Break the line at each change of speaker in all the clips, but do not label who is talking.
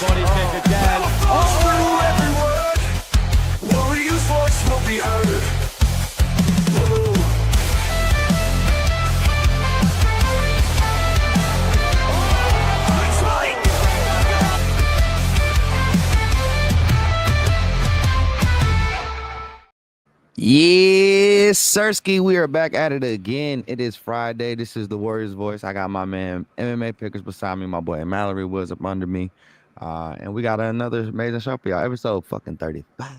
Body kick again.
Warriors' voice will be heard.
Yes, Sirski, we are back at it again. It is Friday. This is the Warriors Voice. I got my man MMA Pickers beside me. My boy Mallory was up under me. And we got another amazing show for y'all. Episode fucking 35.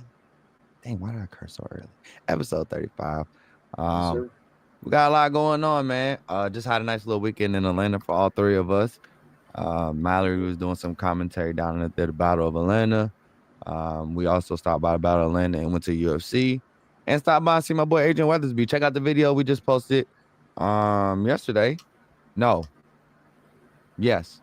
Dang, why did I curse so early? Episode 35. We got a lot going on, man. Just had a nice little weekend in Atlanta for all three of us. Mallory was doing some commentary down at the Battle of Atlanta. We also stopped by the Battle of Atlanta and went to UFC. And stop by and see my boy Adrian Weathersby. Check out the video we just posted yesterday. No. Yes.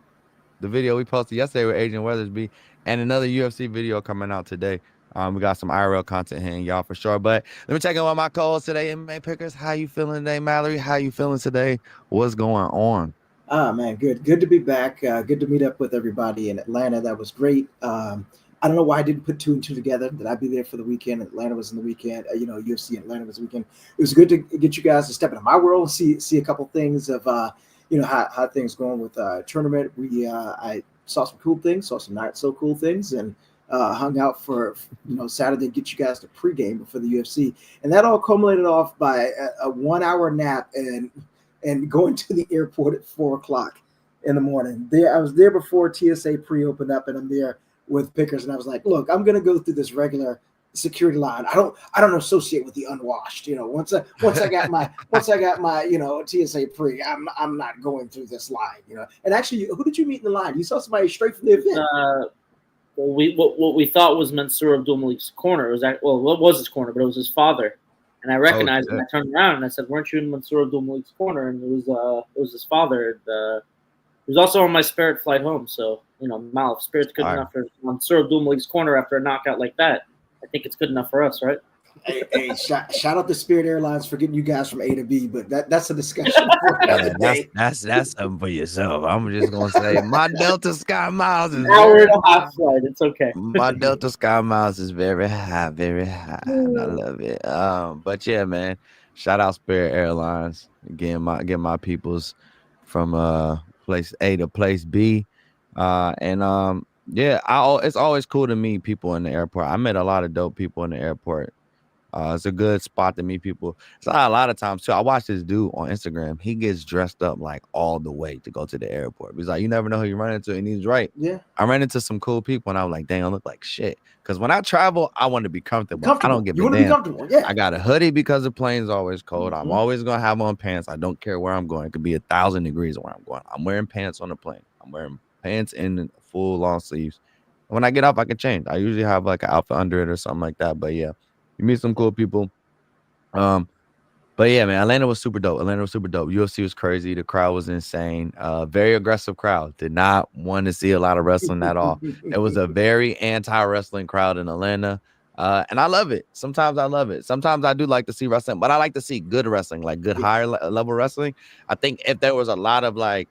The video we posted yesterday with Adrian Weathersby and another UFC video coming out today. We got some IRL content here, y'all, for sure. But let me check in with my co-host today, MMA Pickers. How you feeling today, Mallory? How you feeling today? What's going on?
Man, good. Good to be back. Good to meet up with everybody in Atlanta. That was great. I don't know why I didn't put two and two together, that I'd be there for the weekend. Atlanta was in the weekend. UFC in Atlanta was the weekend. It was good to get you guys to step into my world and see a couple things of, how things going with tournament. I saw some cool things, saw some not so cool things, and hung out for, Saturday, get you guys to pregame before the UFC. And that all culminated off by a 1 hour nap and going to the airport at 4:00 in the morning. I was there before TSA pre-opened up, and I'm there with Pickers, and I was like, look, I'm gonna go through this regular security line. I don't associate with the unwashed. Once I got my TSA pre, I'm not going through this line. And actually, who did you meet in the line? You saw somebody straight from the event.
What we thought was Mansour Abdulmalik's corner. It was his corner, but it was his father. And I recognized him. I turned around and I said, "Weren't you in Mansour Abdulmalik's corner?" And it was his father. He was also on my Spirit flight home. So, Mal, if Spirit's good enough for Mansour Abdulmalik's corner after a knockout like that, I think it's good enough for us, right?
Hey, shout out to Spirit Airlines for getting you guys from A to B, but that's a discussion for another day.
That's something for yourself. I'm just gonna say my Delta Sky Miles is
hour and a half flight. It's okay.
My Delta Sky Miles is very high, and I love it. But yeah, man, shout out Spirit Airlines. Get my peoples from place A to place B. It's always cool to meet people in the airport. I met a lot of dope people in the airport. It's a good spot to meet people. So a lot of times too, I watch this dude on Instagram. He gets dressed up like all the way to go to the airport. He's like, you never know who you run into, and he's right.
Yeah,
I ran into some cool people, and I was like, dang, I look like shit. Because when I travel, I want to be comfortable. I don't give a damn.
Be comfortable. Yeah.
I got a hoodie because the plane's always cold. I'm always gonna have on pants. I don't care where I'm going. It could be 1,000 degrees where I'm going. I'm wearing pants on the plane. I'm wearing pants in full long sleeves. When I get off, I can change. I usually have like an outfit under it or something like that. But yeah, you meet some cool people. But yeah, man, Atlanta was super dope. UFC was crazy. The crowd was insane. Very aggressive crowd. Did not want to see a lot of wrestling at all. It was a very anti-wrestling crowd in Atlanta. And I love it. Sometimes I love it. Sometimes I do like to see wrestling, but I like to see good wrestling, like good higher level wrestling. I think if there was a lot of like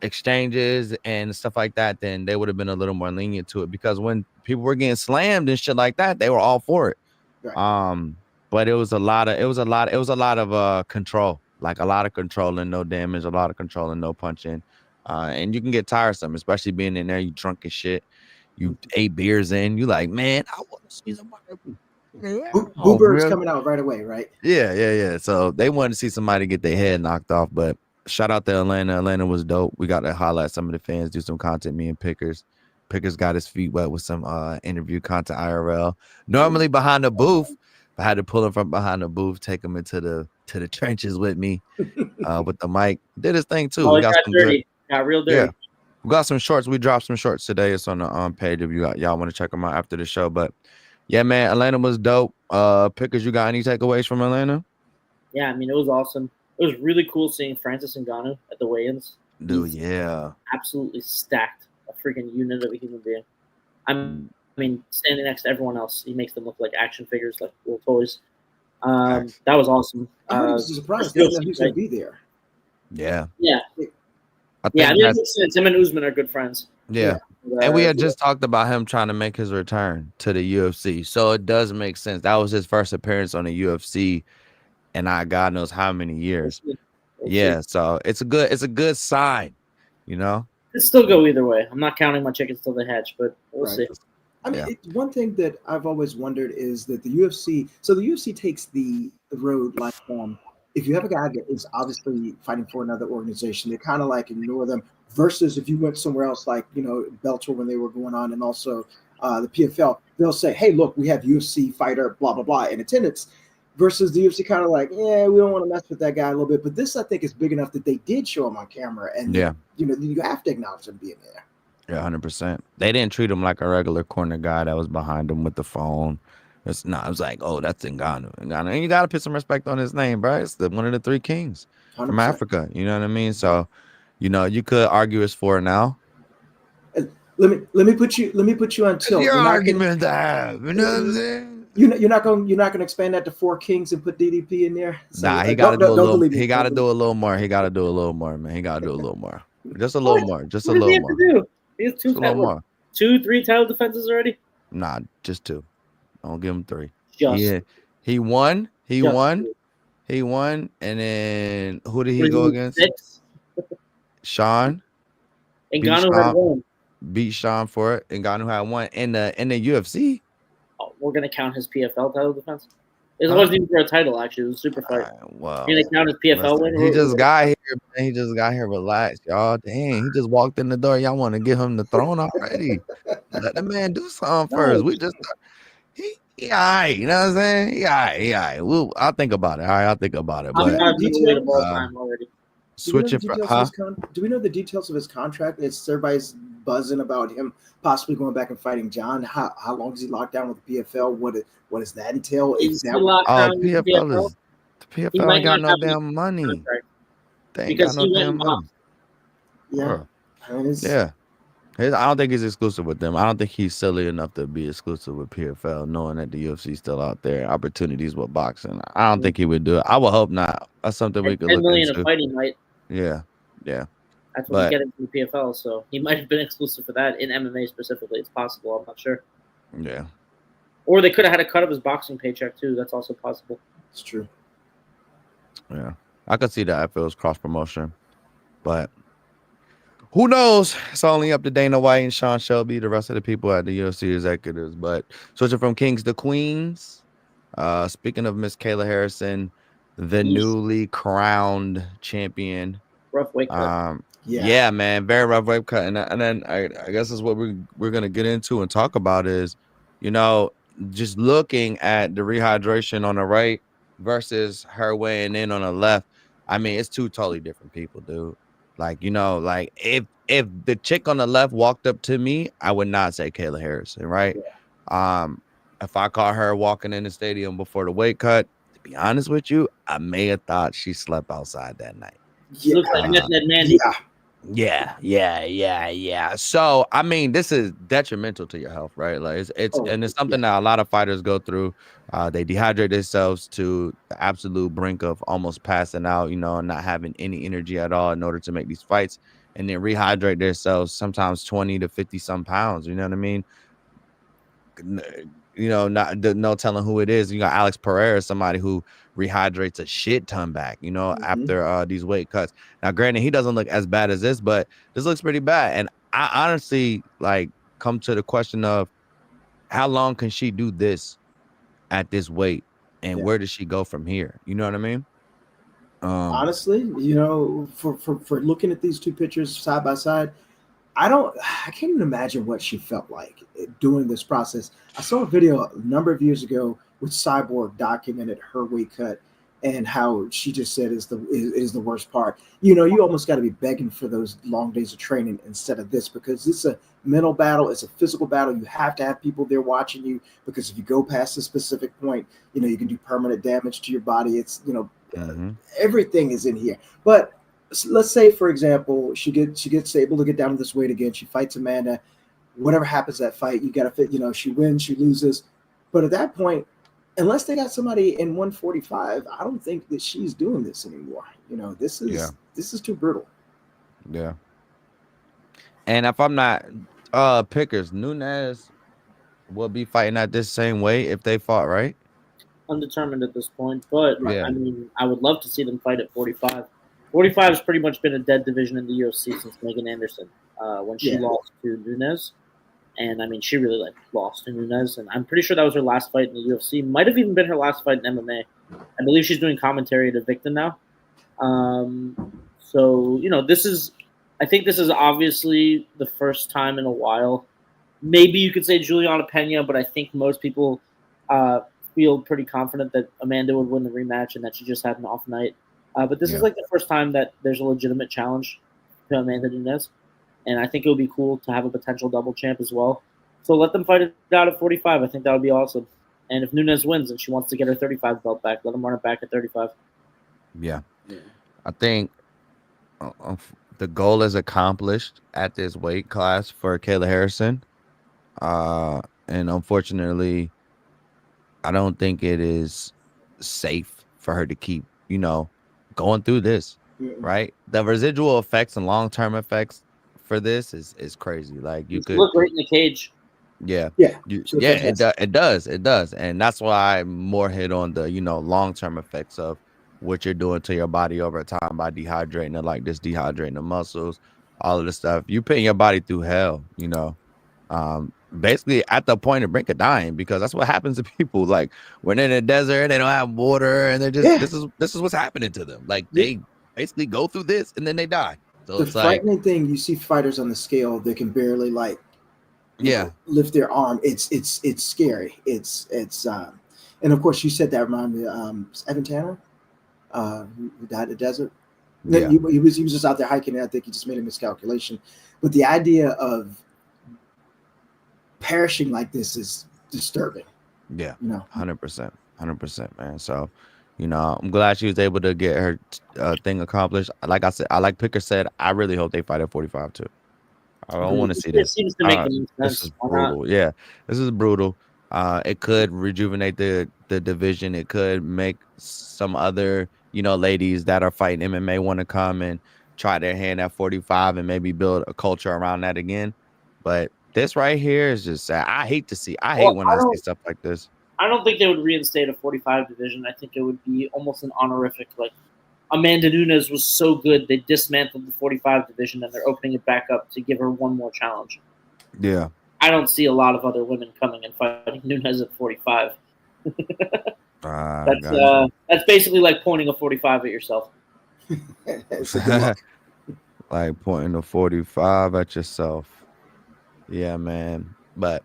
exchanges and stuff like that, then they would have been a little more lenient to it, because when people were getting slammed and shit like that, they were all for it. Right. But it was a lot of control, like a lot of control and no damage, a lot of control and no punching. And you can get tiresome, especially being in there, you drunk as shit. You 8 beers in, you like, man, I want to see somebody.
Boober's coming out right away, right?
Yeah. So they wanted to see somebody get their head knocked off. But shout out to Atlanta. Atlanta was dope. We got to highlight some of the fans, do some content. Me and Pickers got his feet wet with some interview content IRL. Normally behind the booth, I had to pull him from behind the booth, take him into the trenches with me with the mic. Did his thing too.
We got some dirty. Got real dirty.
Yeah. We got some shorts. We dropped some shorts today. It's on the page if y'all want to check them out after the show. But yeah, man, Atlanta was dope. Pickers, you got any takeaways from Atlanta?
Yeah, I mean, it was awesome. It was really cool seeing Francis Ngannou at the weigh-ins.
Dude, yeah.
Absolutely stacked. A freaking unit of a human being. I mean, standing next to everyone else, he makes them look like action figures, like little toys. That was awesome.
I was surprised that he was going to be there.
Yeah.
Yeah. I mean, it makes sense. Him and Usman are good friends.
Yeah. And we had just talked about him trying to make his return to the UFC. So it does make sense. That was his first appearance on the UFC and God knows how many years. Yeah, so it's a good sign, you know.
It still go either way. I'm not counting my chickens till they hatch, but we'll see.
I mean, one thing that I've always wondered is that the UFC. So the UFC takes the road like if you have a guy that is obviously fighting for another organization, they kind of like ignore them. Versus if you went somewhere else, like Bellator when they were going on, and also the PFL, they'll say, "Hey, look, we have UFC fighter, blah blah blah, in attendance." Versus the UFC kind of like, yeah, we don't want to mess with that guy a little bit. But this, I think, is big enough that they did show him on camera, and you have to acknowledge him being there.
Yeah, 100%. They didn't treat him like a regular corner guy that was behind him with the phone. It was like, oh, that's Ngannou. And you got to put some respect on his name, bro. It's one of the three kings 100%. From Africa. You know what I mean? So, you could argue it's 4 now.
Let me put you on tilt.
Your argument to have. You know what I'm saying?
You're not gonna expand that to 4 kings and put DDP in there. So,
nah, he got to do a little. He got to do a little more. He got to do a little more, man. He got to do a little more. Just a little more. Just a little more.
He has 2 title defenses already.
Nah, just 2. I'll give him 3. He won. He won, and then who did he go against?
6?
Sean.
Ngannou had 1.
Beat Sean for it. Ngannou had 1 in the UFC.
Oh, we're gonna count his PFL title defense. It wasn't even for a title, actually. It was a super fight.
Well,
you're gonna count his PFL win.
He just got here. Man. He just got here. Relax, y'all. Dang, he just walked in the door. Y'all want to give him the throne already? Let the man do something first. We just he all right. You know what I'm saying? He all right. I'll think about it. All right, I'll think about it.
I'm not detailed of all time already.
Switching for
do we know the details of his contract? Everybody's buzzing about him possibly going back and fighting John. How long is he locked down with the PFL? What does that entail?
PFL ain't got no damn money. They ain't got no damn money.
Yeah.
I don't think he's exclusive with them. I don't think he's silly enough to be exclusive with PFL, knowing that the UFC's still out there. Opportunities with boxing. I don't think he would do it. I would hope not. That's something we could look into. $10 million
of fighting, right?
Yeah.
That's what we get into the PFL. So he might have been exclusive for that in MMA specifically. It's possible. I'm not sure.
Yeah.
Or they could have had a cut of his boxing paycheck too. That's also possible.
It's true.
Yeah, I could see that if it was cross promotion, but who knows? It's only up to Dana White and Sean Shelby, the rest of the people at the UFC executives. But switching from kings to queens. Speaking of Miss Kayla Harrison, the newly crowned champion.
Rough weight cut.
Yeah, man, very rough weight cut. And then I guess that's what we're gonna get into and talk about is, just looking at the rehydration on the right versus her weighing in on the left. I mean, it's 2 totally different people, dude. Like, if the chick on the left walked up to me, I would not say Kayla Harrison, right? Yeah. If I caught her walking in the stadium before the weight cut, to be honest with you, I may have thought she slept outside that night.
Yeah. Looks like that Mandy.
Yeah. So, I mean, this is detrimental to your health, right? Like it's something that a lot of fighters go through. They dehydrate themselves to the absolute brink of almost passing out, and not having any energy at all in order to make these fights, and then rehydrate themselves sometimes 20 to 50 some pounds. You know what I mean? No telling who it is. You got Alex Pereira, somebody who rehydrates a shit ton back, after these weight cuts. Now, granted, he doesn't look as bad as this, but this looks pretty bad. And I honestly come to the question of how long can she do this at this weight, and where does she go from here? You know what I mean?
Honestly, for looking at these 2 pictures side by side, I can't even imagine what she felt like doing this process. I saw a video a number of years ago which Cyborg documented her weight cut and how she just said is the worst part. You almost got to be begging for those long days of training instead of this, because it's a mental battle, it's a physical battle. You have to have people there watching you, because if you go past a specific point, you can do permanent damage to your body. It's everything is in here. But let's say, for example, she gets able to get down to this weight again. She fights Amanda. Whatever happens that fight, you got to fit. She wins, she loses. But at that point, unless they got somebody in 145, I don't think that she's doing this anymore. This is too brutal.
Yeah. And if I'm not Pickers. Nunes will be fighting at this same weight if they fought, right?
Undetermined at this point, but
Right.
I mean, I would love to see them fight at 45. 45 has pretty much been a dead division in the UFC since Megan Anderson when she
Yeah.
lost to Nunes. And I mean, she really lost to Nunes, and I'm pretty sure that was her last fight in the UFC. Might have even been her last fight in MMA. I believe she's doing commentary at Invicta now. So I think this is obviously the first time in a while. Maybe you could say Juliana Pena, but I think most people feel pretty confident that Amanda would win the rematch and that she just had an off night. But this is like the first time that there's a legitimate challenge to Amanda Nunes. And I think it would be cool to have a potential double champ as well. So let them fight it out at 45. I think that would be awesome. And if Nunes wins and she wants to get her 35 belt back, let them run it back at 35.
Yeah. I think the goal is accomplished at this weight class for Kayla Harrison. And unfortunately, I don't think it is safe for her to keep, going through this, right? The residual effects and long-term effects for this is crazy. Like you could
look great in the cage.
Yeah.
Yeah.
It does. And that's why I'm more hit on the, long-term effects of what you're doing to your body over time by dehydrating it, like this dehydrating the muscles, all of this stuff. You putting your body through hell, basically at the point of brink of dying, because that's what happens to people. Like when they're in the desert, they don't have water, and they're just this is what's happening to them. Like they basically go through this and then they die. So
the frightening thing, you see fighters on the scale that can barely lift their arm. It's scary. It's and of course you said that reminded me Evan Tanner, who died in the desert.
Yeah.
He was just out there hiking, and I think he just made a miscalculation. But the idea of perishing like this is disturbing.
Yeah, 100%, man. So, I'm glad she was able to get her thing accomplished. Like I said, like Picker said, I really hope they fight at 45 too. I don't want to see this.
It seems to make sense.
This is brutal. Yeah, this is brutal. It could rejuvenate the division. It could make some other, ladies that are fighting MMA want to come and try their hand at 45 and maybe build a culture around that again. But this right here is just sad. I hate when I see stuff like this.
I don't think they would reinstate a 45 division. I think it would be almost an honorific. Like Amanda Nunes was so good, they dismantled the 45 division and they're opening it back up to give her one more challenge.
Yeah.
I don't see a lot of other women coming and fighting Nunes at 45. That's basically like pointing a 45 at yourself.
Like pointing a 45 at yourself. Yeah, man. But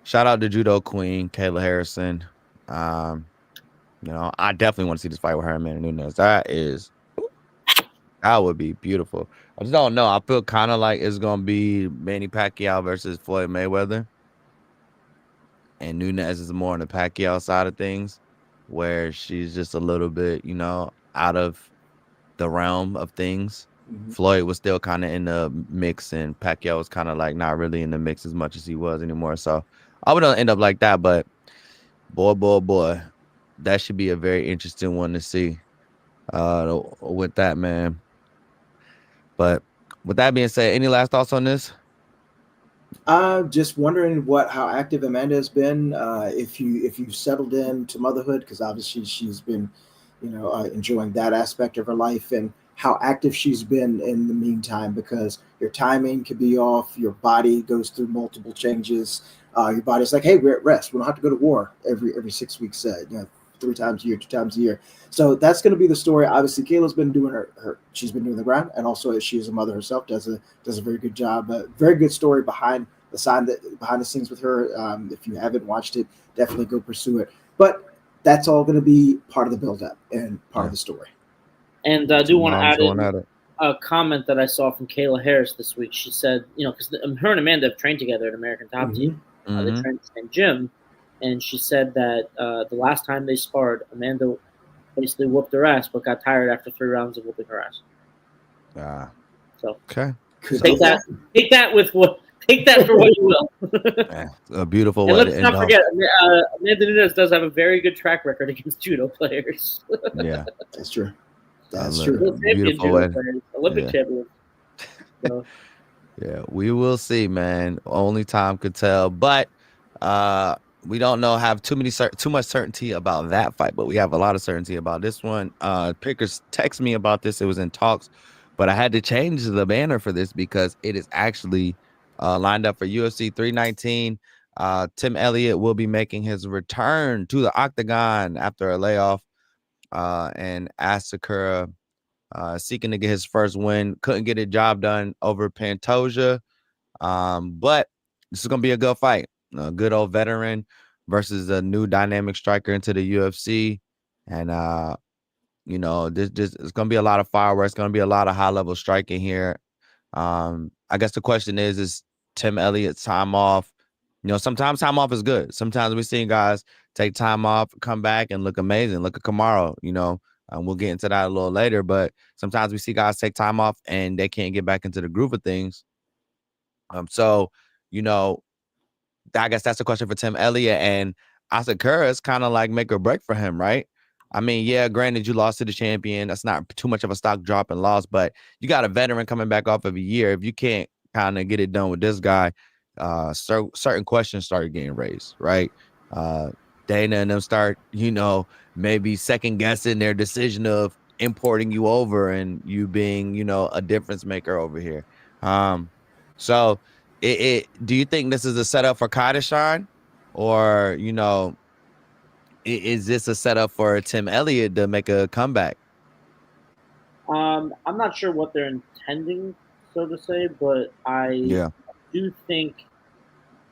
shout out to Judo Queen, Kayla Harrison. I definitely want to see this fight with her and Amanda Nunes. That would be beautiful. I just don't know. I feel kind of like it's going to be Manny Pacquiao versus Floyd Mayweather. And Nunes is more on the Pacquiao side of things, where she's just a little bit, out of the realm of things. Mm-hmm. Floyd was still kind of in the mix, and Pacquiao was kind of like not really in the mix as much as he was anymore. So I would end up like that. But boy, that should be a very interesting one to see with that, man. But with that being said, any last thoughts on this?
Just wondering how active Amanda has been. If you settled into motherhood, because obviously she's been, enjoying that aspect of her life, and how active she's been in the meantime, because your timing could be off. Your body goes through multiple changes. Your body's like, hey, we're at rest. We don't have to go to war every 6 weeks, 3 times a year, 2 times a year. So that's going to be the story. Obviously, Kayla's been doing she's been doing the grind, and also she is a mother herself, does a very good job. Very good story behind the scenes with her. If you haven't watched it, definitely go pursue it. But that's all going to be part of the build-up and part of the story.
And I do want to add in a comment that I saw from Kayla Harris this week. She said, because her and Amanda have trained together at American Top Team. They trained at the same gym. And she said that the last time they sparred, Amanda basically whooped her ass, but got tired after 3 rounds of whooping her ass. So
okay,
take that for what you will.
A beautiful
and
way
let's
to
not
end
forget, Amanda Nunes does have a very good track record against judo players.
Yeah,
that's true. That's true.
Beautiful way.
Olympic champion. So.
Yeah, we will see, man. Only time could tell. But we don't have too much certainty about that fight, but we have a lot of certainty about this one. Pickers text me about this. It was in talks, but I had to change the banner for this because it is actually lined up for UFC 319. Tim Elliott will be making his return to the octagon after a layoff. And Asakura seeking to get his first win. Couldn't get a job done over Pantoja. But this is going to be a good fight. A good old veteran versus a new dynamic striker into the UFC. And, this it's going to be a lot of fireworks. It's going to be a lot of high-level striking here. I guess the question is Tim Elliott's time off? Sometimes time off is good. Sometimes we've seen guys take time off, come back, and look amazing. Look at Kamaru, we'll get into that a little later. But sometimes we see guys take time off and they can't get back into the groove of things. So, I guess that's a question for Tim Elliott, and Asakura is kind of like make or break for him, right? I mean, yeah, granted, you lost to the champion. That's not too much of a stock drop and loss, but you got a veteran coming back off of a year. If you can't kind of get it done with this guy, certain questions started getting raised, right? Dana and them start, maybe second guessing their decision of importing you over and you being, a difference maker over here. So do you think this is a setup for Kai to shine, or is this a setup for Tim Elliott to make a comeback?
I'm not sure what they're intending, so to say, but I do think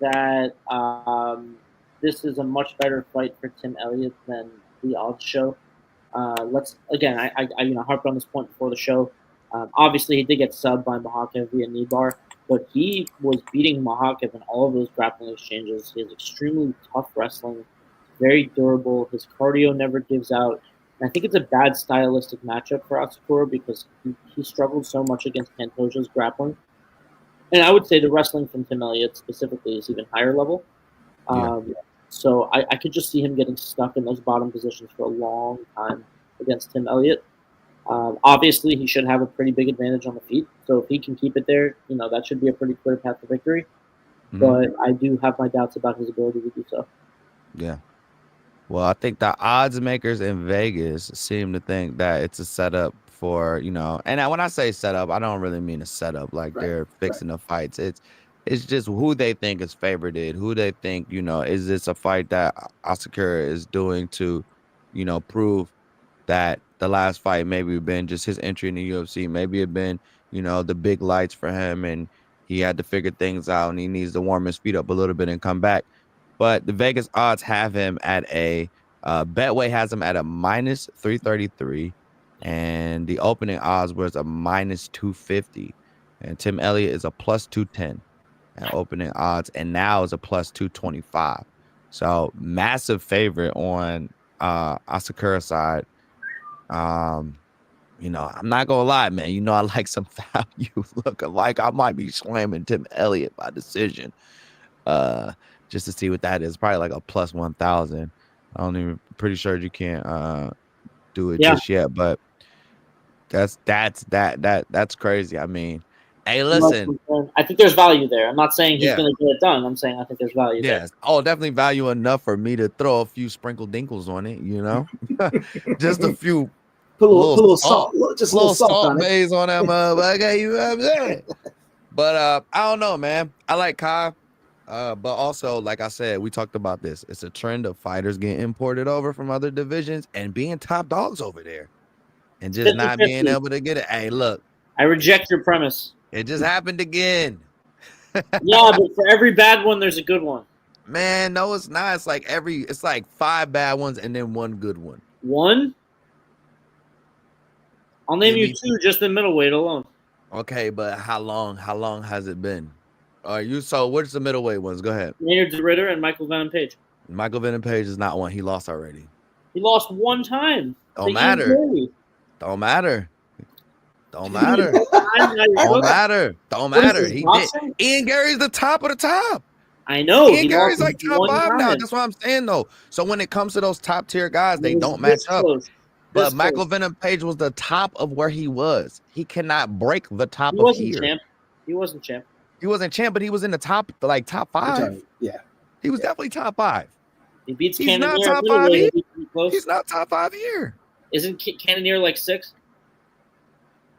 that this is a much better fight for Tim Elliott than the odds show. I harped on this point before the show. Obviously, he did get subbed by Makhachev via knee bar, but he was beating Makhachev in all of those grappling exchanges. He has extremely tough wrestling, very durable. His cardio never gives out. And I think it's a bad stylistic matchup for Asakura because he struggled so much against Pantoja's grappling. And I would say the wrestling from Tim Elliott specifically is even higher level. So I could just see him getting stuck in those bottom positions for a long time against Tim Elliott. Obviously, he should have a pretty big advantage on the feet. So if he can keep it there, that should be a pretty clear path to victory. Mm-hmm. But I do have my doubts about his ability to do so.
Yeah. Well, I think the odds makers in Vegas seem to think that it's a setup for, and when I say setup, I don't really mean a setup like they're fixing the fights. It's just who they think is favorited, who they think, is this a fight that Asakura is doing to, prove that the last fight maybe been just his entry in the UFC, maybe it been, the big lights for him and he had to figure things out and he needs to warm his feet up a little bit and come back. But the Vegas odds have him at Betway has him at a minus 333, and the opening odds was a minus 250, and Tim Elliott is a plus 210 at opening odds, and now is a plus 225. So massive favorite on Asakura's side. I'm not gonna lie, man. I like some value looking like I might be slamming Tim Elliott by decision. Just to see what that is. Probably like a plus 1,000. Pretty sure you can't do it just yet, but that's crazy. I mean, hey, listen.
I think there's value there. I'm not saying he's gonna get it done. I'm saying I think there's value there.
Oh, definitely value enough for me to throw a few sprinkle dinkles on it, just a few.
Put a little salt, just a little salt
base on that motherfucker. You know what I'm saying? But I don't know, man. I like Kai. But also, like I said, we talked about this. It's a trend of fighters getting imported over from other divisions and being top dogs over there and just 50-50. Not being able to get it. Hey, look.
I reject your premise.
It just happened again.
Yeah, but for every bad one, there's a good one.
Man, no, it's not. It's like 5 bad ones and then 1 good one.
One? I'll name you 2 just in middleweight alone.
Okay, but how long has it been? So what's the middleweight ones? Go ahead.
Maynard Ritter and Michael Venom Page.
Michael Venom Page is not one. He lost already.
He lost 1 time.
Don't matter. Don't matter. He did. Ian Gary's the top of the top.
I know.
Ian Gary's like top 5 now. That's what I'm saying, though. So when it comes to those top tier guys, they don't match up. But Michael Venom Page was the top of where he was. He cannot break the top of here.
He wasn't champ.
He wasn't champ, but he was in the top 5.
Yeah.
He was definitely top 5.
He beats
He's
Cannonier.
not top 5 here. He's not top 5 here.
Isn't Cannonier like 6?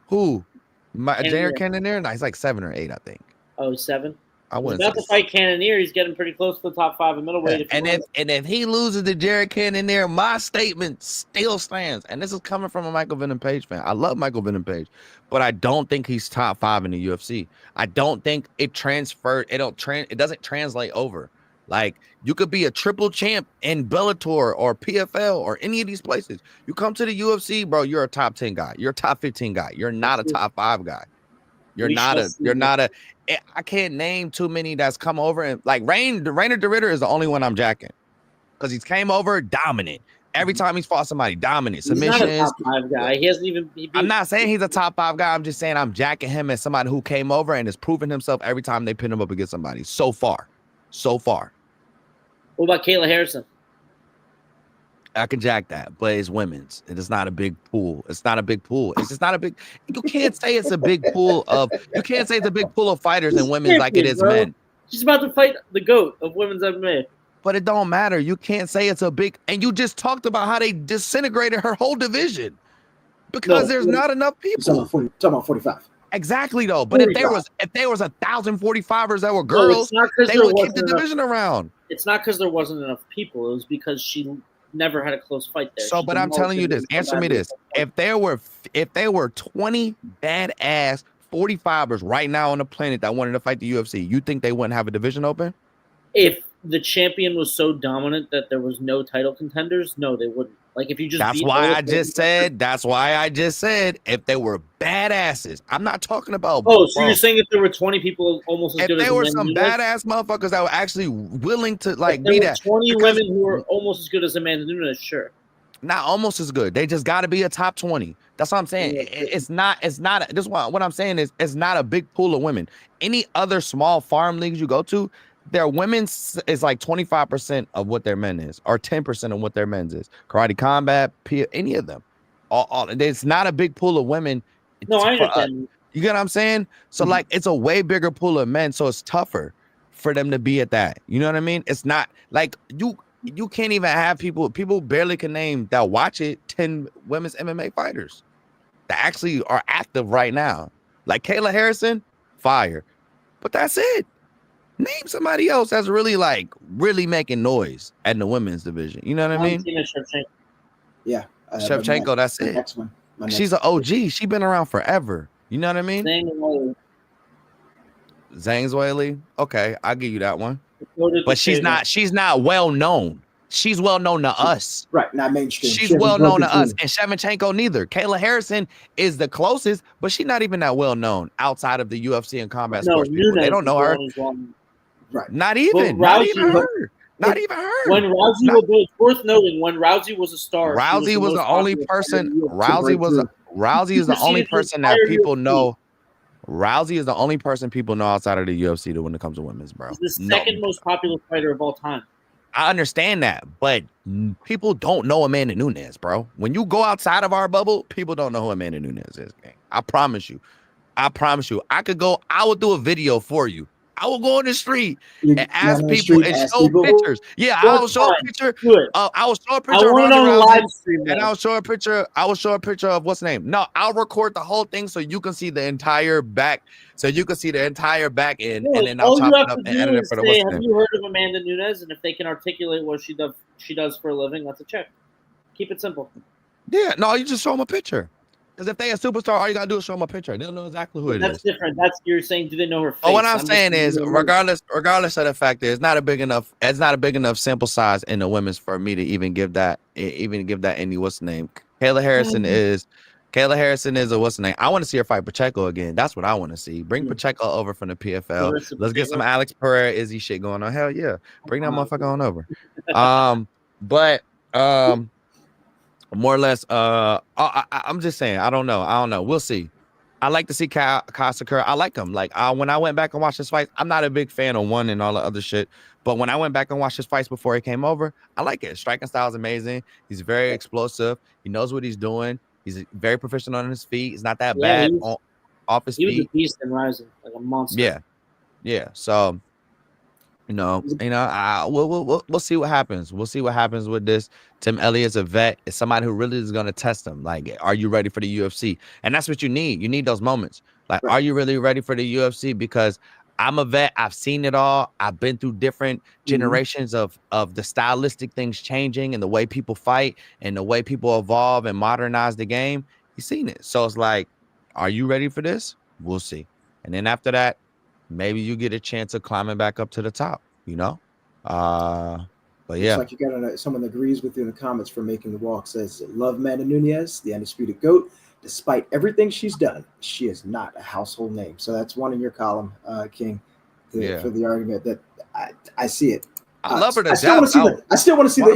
Who? Jared Cannonier? No, he's like 7 or 8, I think.
Oh, 7?
I
He's
wouldn't
about to fight Cannonier. He's getting pretty close to the top 5 in middleweight.
And if he loses to Jared Cannonier, my statement still stands. And this is coming from a Michael Venom Page fan. I love Michael Venom Page, but I don't think he's top 5 in the UFC. I don't think it transferred. It doesn't translate over. Like, you could be a triple champ in Bellator or PFL or any of these places. You come to the UFC, bro, you're a top 10 guy. You're a top 15 guy. You're not a top 5 guy. You're not a I can't name too many that's come over and like Rainer DeRitter is the only one I'm jacking because he's came over dominant. Every time he's fought somebody, dominant. Submissions.
He's not a top 5 guy. He hasn't even.
I'm not saying he's a top 5 guy. I'm just saying I'm jacking him as somebody who came over and has proven himself every time they pin him up against somebody. So far.
What about Kayla Harrison?
I can jack that, but it's women's. It is not a big pool. It's not a big pool. It's just not a big. You can't say it's a big pool of. You can't say it's a big pool of fighters in women's like it is men.
She's about to fight the GOAT of women's MMA.
But it don't matter. You can't say it's a big. And you just talked about how they disintegrated her whole division because there's not enough people.
Talking about 45.
Exactly though. But 45. if there was 1,045ers that were girls, they would keep the division around.
It's not because there wasn't enough people. It was because she never had a close fight there.
So, but I'm telling you this. Answer me this. If there were 20 badass 45ers right now on the planet that wanted to fight the UFC, you think they wouldn't have a division open?
If the champion was so dominant that there was no title contenders, no, they wouldn't. Like if you just
That's why I just said if they were badasses. I'm not talking about
so you're saying if there were 20 people almost as good as
there were some badass motherfuckers that were actually willing to like be that
20 women who were almost as good as Amanda Nunes, sure.
Not almost as good. They just got to be a top 20. That's what I'm saying. It's not this one. What I'm saying is it's not a big pool of women. Any other small farm leagues you go to, their women's is like 25% of what their men is, or 10% of what their men's is. Karate Combat, any of them. It's not a big pool of women.
No, I understand.
You get what I'm saying? So like it's a way bigger pool of men, so it's tougher for them to be at that. You know what I mean? It's not like you can't even have people barely can name that watch it 10 women's MMA fighters that actually are active right now. Like Kayla Harrison, fire. But that's it. Name somebody else that's really making noise at the women's division. You know what I mean?
Yeah.
Shevchenko, that's it.
Next one.
She's an OG. She's been around forever. You know what I mean? Zhang Weili. Okay, I'll give you that one. But she's not well known. She's well known to us.
Right, not mainstream.
She's well known to us. And Shevchenko neither. Kayla Harrison is the closest, but she's not even that well known outside of the UFC and combat sports people. They don't know her.
Right.
Not even her. Not even her.
When Rousey was worth noting, when Rousey was a star,
Rousey was the only person. Rousey is the only person that people know. Rousey is the only person people know outside of the UFC when it comes to women's, bro.
He's the second most popular fighter of all time.
I understand that, but people don't know Amanda Nunes, bro. When you go outside of our bubble, people don't know who Amanda Nunes is, gang. I promise you. I will do a video for you. I will go on the street and ask people and show pictures. Yeah, I will show a picture. I will show a picture of live stream, and I'll show a picture. I will show a picture of what's the name. No, I'll record the whole thing so you can see the entire back. So you can see the entire back end, and then I'll chop it up and edit it for the what's name.
Have you heard of Amanda Nunes? And if they can articulate what she does for a living, that's a check. Keep it simple.
Yeah, no, you just show them a picture. Because if they a superstar, all you gotta do is show them a picture. They'll know exactly who it is.
That's different. That's you're saying. Do they know her face?
Oh, what I'm saying is, regardless of the fact that it's not a big enough sample size in the women's for me to even give that any what's the name. Kayla Harrison is a what's the name. I want to see her fight Pacheco again. That's what I want to see. Bring Pacheco over from the PFL. Let's get some Alex Pereira Izzy shit going on. Hell yeah, bring that motherfucker on over. More or less, I'm just saying, I don't know. We'll see. I like to see Kai Asakura. I like him. Like when I went back and watched his fights, I'm not a big fan of one and all the other shit. But when I went back and watched his fights before he came over, I like it. Striking style is amazing. He's very explosive. He knows what he's doing. He's very proficient on his feet. He's not that bad off his feet.
He was a beast in Rising, like a monster.
Yeah. Yeah. So, we'll see what happens. We'll see what happens with this. Tim Elliott's a vet. It's somebody who really is going to test him. Like, are you ready for the UFC? And that's what you need. You need those moments. Like,
Right.
are you really ready for the UFC? Because I'm a vet. I've seen it all. I've been through different generations of the stylistic things changing and the way people fight and the way people evolve and modernize the game. You've seen it. So it's like, are you ready for this? We'll see. And then after that, maybe you get a chance of climbing back up to the top, But yeah.
Looks like you got someone that agrees with you in the comments for making the walk. Says, love Amanda Nunez, the undisputed GOAT. Despite everything she's done, she is not a household name. So that's one in your column, King, for the argument that I see it.
I love her to
I still want to see that. I still want to see the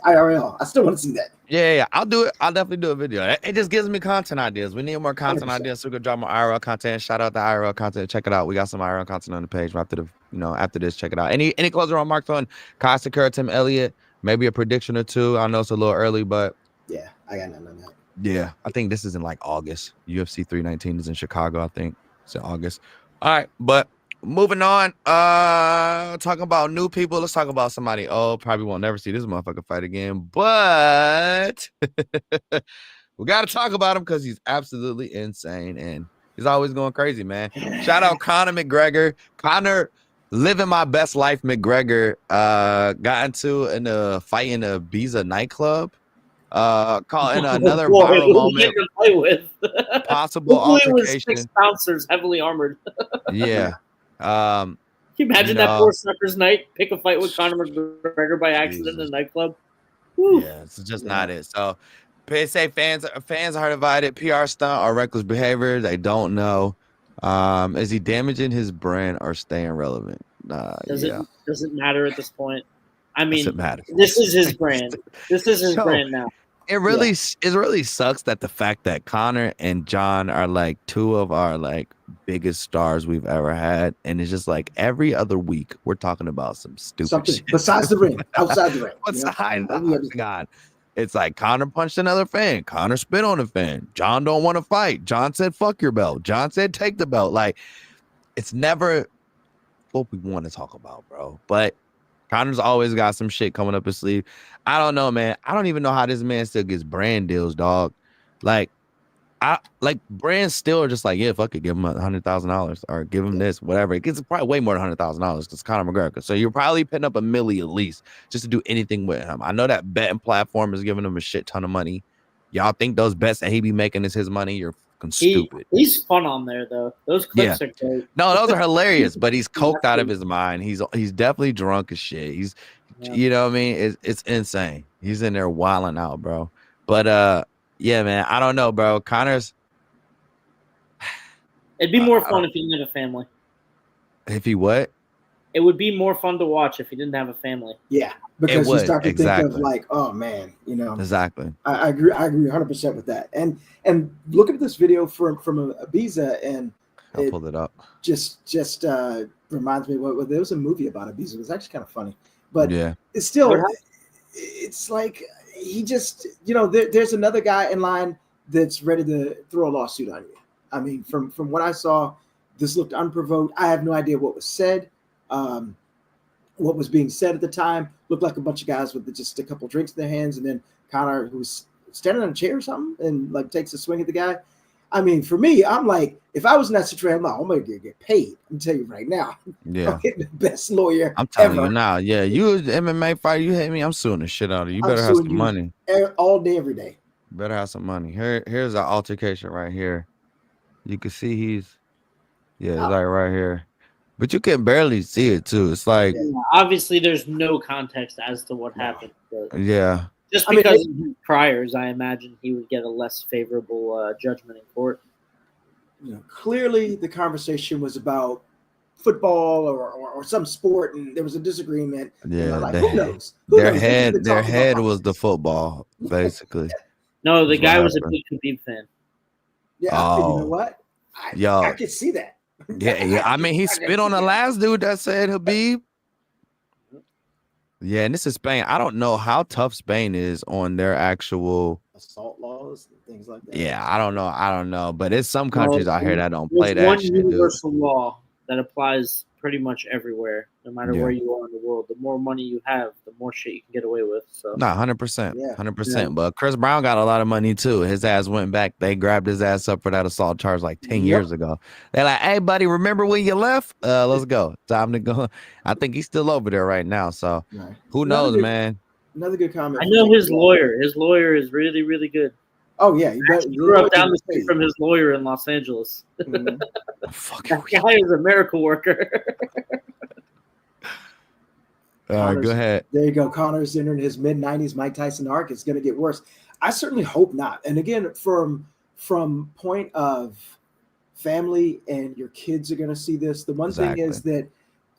IRL. I still want to see that.
Yeah. I'll do it. I'll definitely do a video. It just gives me content ideas. We need more content 100%. Ideas so we can drop more IRL content. Shout out the IRL content. Check it out. We got some IRL content on the page after after this. Check it out. Any closing remarks on Kai Asakura, Tim Elliott? Maybe a prediction or two. I know it's a little early, but
yeah, I got nothing on that.
Yeah, I think this is in like August. UFC 319 is in Chicago, I think. It's in August. All right, but moving on. Talking about new people. Let's talk about somebody. Oh, probably won't never see this motherfucker fight again. But we got to talk about him because he's absolutely insane and he's always going crazy, man. Shout out Conor McGregor. Conor living my best life. McGregor got into a fight in a Ibiza nightclub. Caught in another viral moment. Possible altercation.
6 bouncers heavily armored.
Yeah.
Can you imagine that poor sucker's night? Pick a fight with Conor McGregor by accident in a nightclub.
Woo. Yeah, it's just not it. So PSA fans are divided. PR stunt or reckless behavior. They don't know. Is he damaging his brand or staying relevant?
Does it matter at this point? I mean,
matter.
This is his brand. This is his brand now.
It really sucks that the fact that Conor and John are like two of our like biggest stars we've ever had, and it's just like every other week we're talking about some stupid shit.
Besides the ring, outside the ring.
Besides the God. It's like Conor punched another fan. Conor spit on a fan. John don't want to fight. John said, fuck your belt. John said, take the belt. Like, it's never what we want to talk about, bro. But Conor's always got some shit coming up his sleeve. I don't know, man. I don't even know how this man still gets brand deals, dog. Like, brands still are just like, yeah, fuck it, give him $100,000 or give him this, whatever. It gets probably way more than $100,000 because Conor McGregor. So you're probably putting up $1 million at least just to do anything with him. I know that betting platform is giving him a shit ton of money. Y'all think those bets that he be making is his money? You're fucking stupid.
He's fun on there though. Those clips are great.
No, those are hilarious. But he's coked out of his mind. He's definitely drunk as shit. You know what I mean? It's insane. He's in there wilding out, bro. But yeah, man, I don't know, bro. Conor's.
It'd be more fun if he didn't have a family.
If he what?
It would be more fun to watch if he didn't have a family.
Yeah, because you start to think of like, oh man,
Exactly.
I agree 100% with that. And look at this video from Ibiza, and
I'll pull it up.
Just reminds me what there was a movie about Ibiza. It was actually kind of funny, but
yeah,
it's still. It's like he just, there's another guy in line that's ready to throw a lawsuit on you. I mean, from what I saw, this looked unprovoked. I have no idea what was said. What was being said at the time looked like a bunch of guys with just a couple drinks in their hands, and then Conor, who's standing on a chair or something, and like takes a swing at the guy. I mean, for me, I'm like, if I was in that situation, I'm gonna get paid. I'm telling you right now.
Yeah,
I'm getting the best lawyer.
I'm telling you now. Yeah, you an MMA fighter, you hit me, I'm suing the shit out of you. You better have some money.
All day, every day.
Better have some money. Here's our altercation right here. You can see he's it's like right here. But you can barely see it too. It's like
obviously there's no context as to what happened.
Yeah.
Just because of his priors, I imagine he would get a less favorable judgment in court.
Clearly the conversation was about football or some sport, and there was a disagreement.
Yeah,
like, who knows?
Their head was the football, basically.
No, the guy was a big Khabib fan.
Yeah, you know what? I could see that.
Yeah. I mean, he spit on the last dude that said Khabib. Yeah, and this is Spain. I don't know how tough Spain is on their actual
assault laws and things like that.
Yeah, I don't know. But it's some countries out here that don't play that
one
shit.
Universal law that applies pretty much everywhere, no matter where you are in the world. The more money you have, the more shit you can get away with. So,
100%,
Yeah.
100%. But Chris Brown got a lot of money too. His ass went back. They grabbed his ass up for that assault charge like 10 years ago. They're like, "Hey, buddy, remember when you left? Let's go. Time to go." I think he's still over there right now. So who knows, man?
Another good comment.
I know his lawyer. His lawyer is really, really good.
Oh yeah,
he grew up down the street from his lawyer in Los Angeles.
Mm-hmm.
That guy is a miracle worker.
All right, go ahead.
There you go. Conor's entering his mid-90s. Mike Tyson arc. It's going to get worse. I certainly hope not. And again, from point of family and your kids are going to see this. The one thing is that